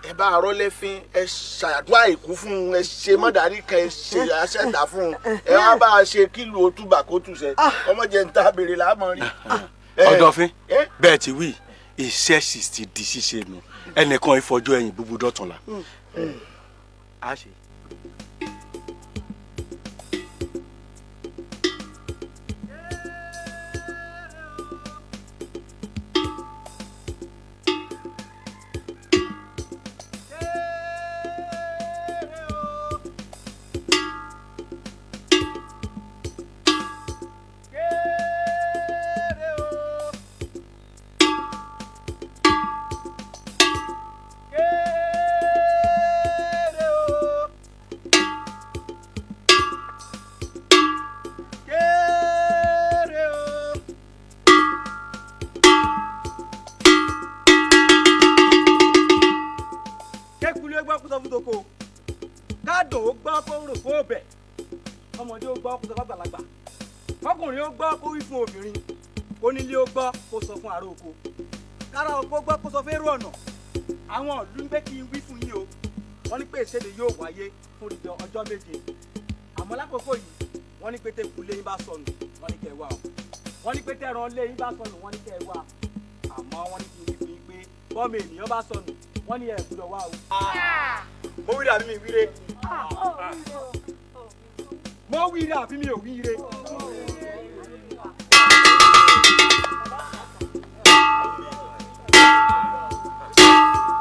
ẹ bá arọ́ lẹ́fín ẹ ṣàdúrà ìkú fún un ẹ ṣe mọ́dàrí kan ẹ ṣe àṣẹ̀dá fún un ẹ wá bá a ṣe kílò òtúbà kó túṣẹ ọmọjẹ ń ta béèrè láàmọ́ rí. ọ̀dọ̀fín bẹ́ẹ̀ ti wí iṣẹ́ sì ti di ṣíṣe nù ẹnìkan ìfọjọ́ ẹ̀yìn búburú dọ̀tún la. a ṣe. ọkùnrin ó gbọ́ kó wí fún obìnrin onílé ó gbọ́ kó sọ fún ará oko kára oko gbọ́ kó sọ fẹ́rù ọ̀nà àwọn ìlú ń gbé kí n wí fún yín o wọ́n ní pé ìṣẹ̀lẹ̀ yóò wáyé fún ìjọ ọjọ́ méje àmọ́ lákòókò yìí wọ́n ní pé tẹ́kù lé yín bá sọnù wọ́n ní kẹ́ ẹ wá o wọ́n ní pé tẹ́ran lé yín bá sọnù wọ́n ní kẹ́ ẹ wá àmọ́ wọ́n ní kí n wí fún yín pé bọ́ọ̀mù ènìyàn bá sọnù wọ́n ní ẹ̀ gbọ́dọ̀ wá o. mo wíre àbí mi wíre mo wíre àbí mi ò wíre.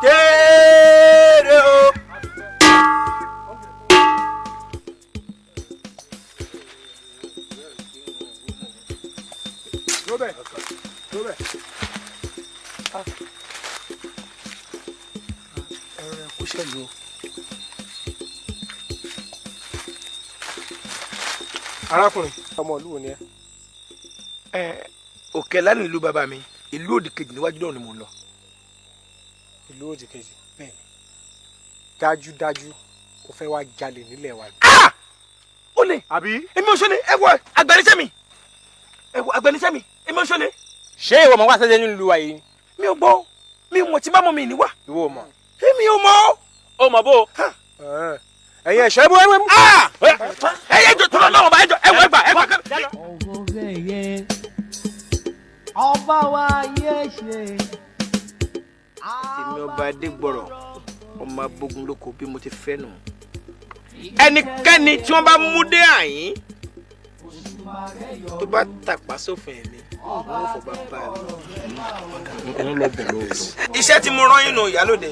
Kéré o. Robert. Kó ṣẹlẹ̀ o. arákùnrin ọmọ ìlú wo ni ẹ. Òkè lánàá ìlú bàbá mi, ìlú òdì kejì níwájú náà ni mò ń lọ. ìlú òdì kejì bẹ́ẹ̀ ni dájúdájú o fẹ́ wá jalè nílẹ̀ wa. Ó lè àbí èmi ò ṣe lè ẹ wọ agbẹnisẹ́ mi èmi ò ṣe lè. ṣé ìwọ mọ̀ wá sẹ́jẹ́ nínú ìlú wa yìí. mi ò gbọ́ mi mọ̀ tí bá mọ̀ mi ní wá. ìwọ ò mọ̀. èmi ò mọ̀. ó mọ̀ bó. ẹ̀yin ẹ̀ṣọ́ ẹ̀bú ẹ̀wẹ̀ mú. ẹ̀yẹ jọ tó lọ lọ́wọ́ bá ẹ̀jọ̀ ẹ̀wọ̀ ẹ̀gbà. ọba wa yé ṣe. èmi ọba Adegboro ọmọ abogun lóko bí mo ti fẹ́ nù. ẹnikẹ́ni tí wọ́n bá mú dé àyín tó bá tàpá sófin ẹ̀mí wọ́n fọ bàbá mi. iṣẹ́ tí mo rán yín nù ìyálóde.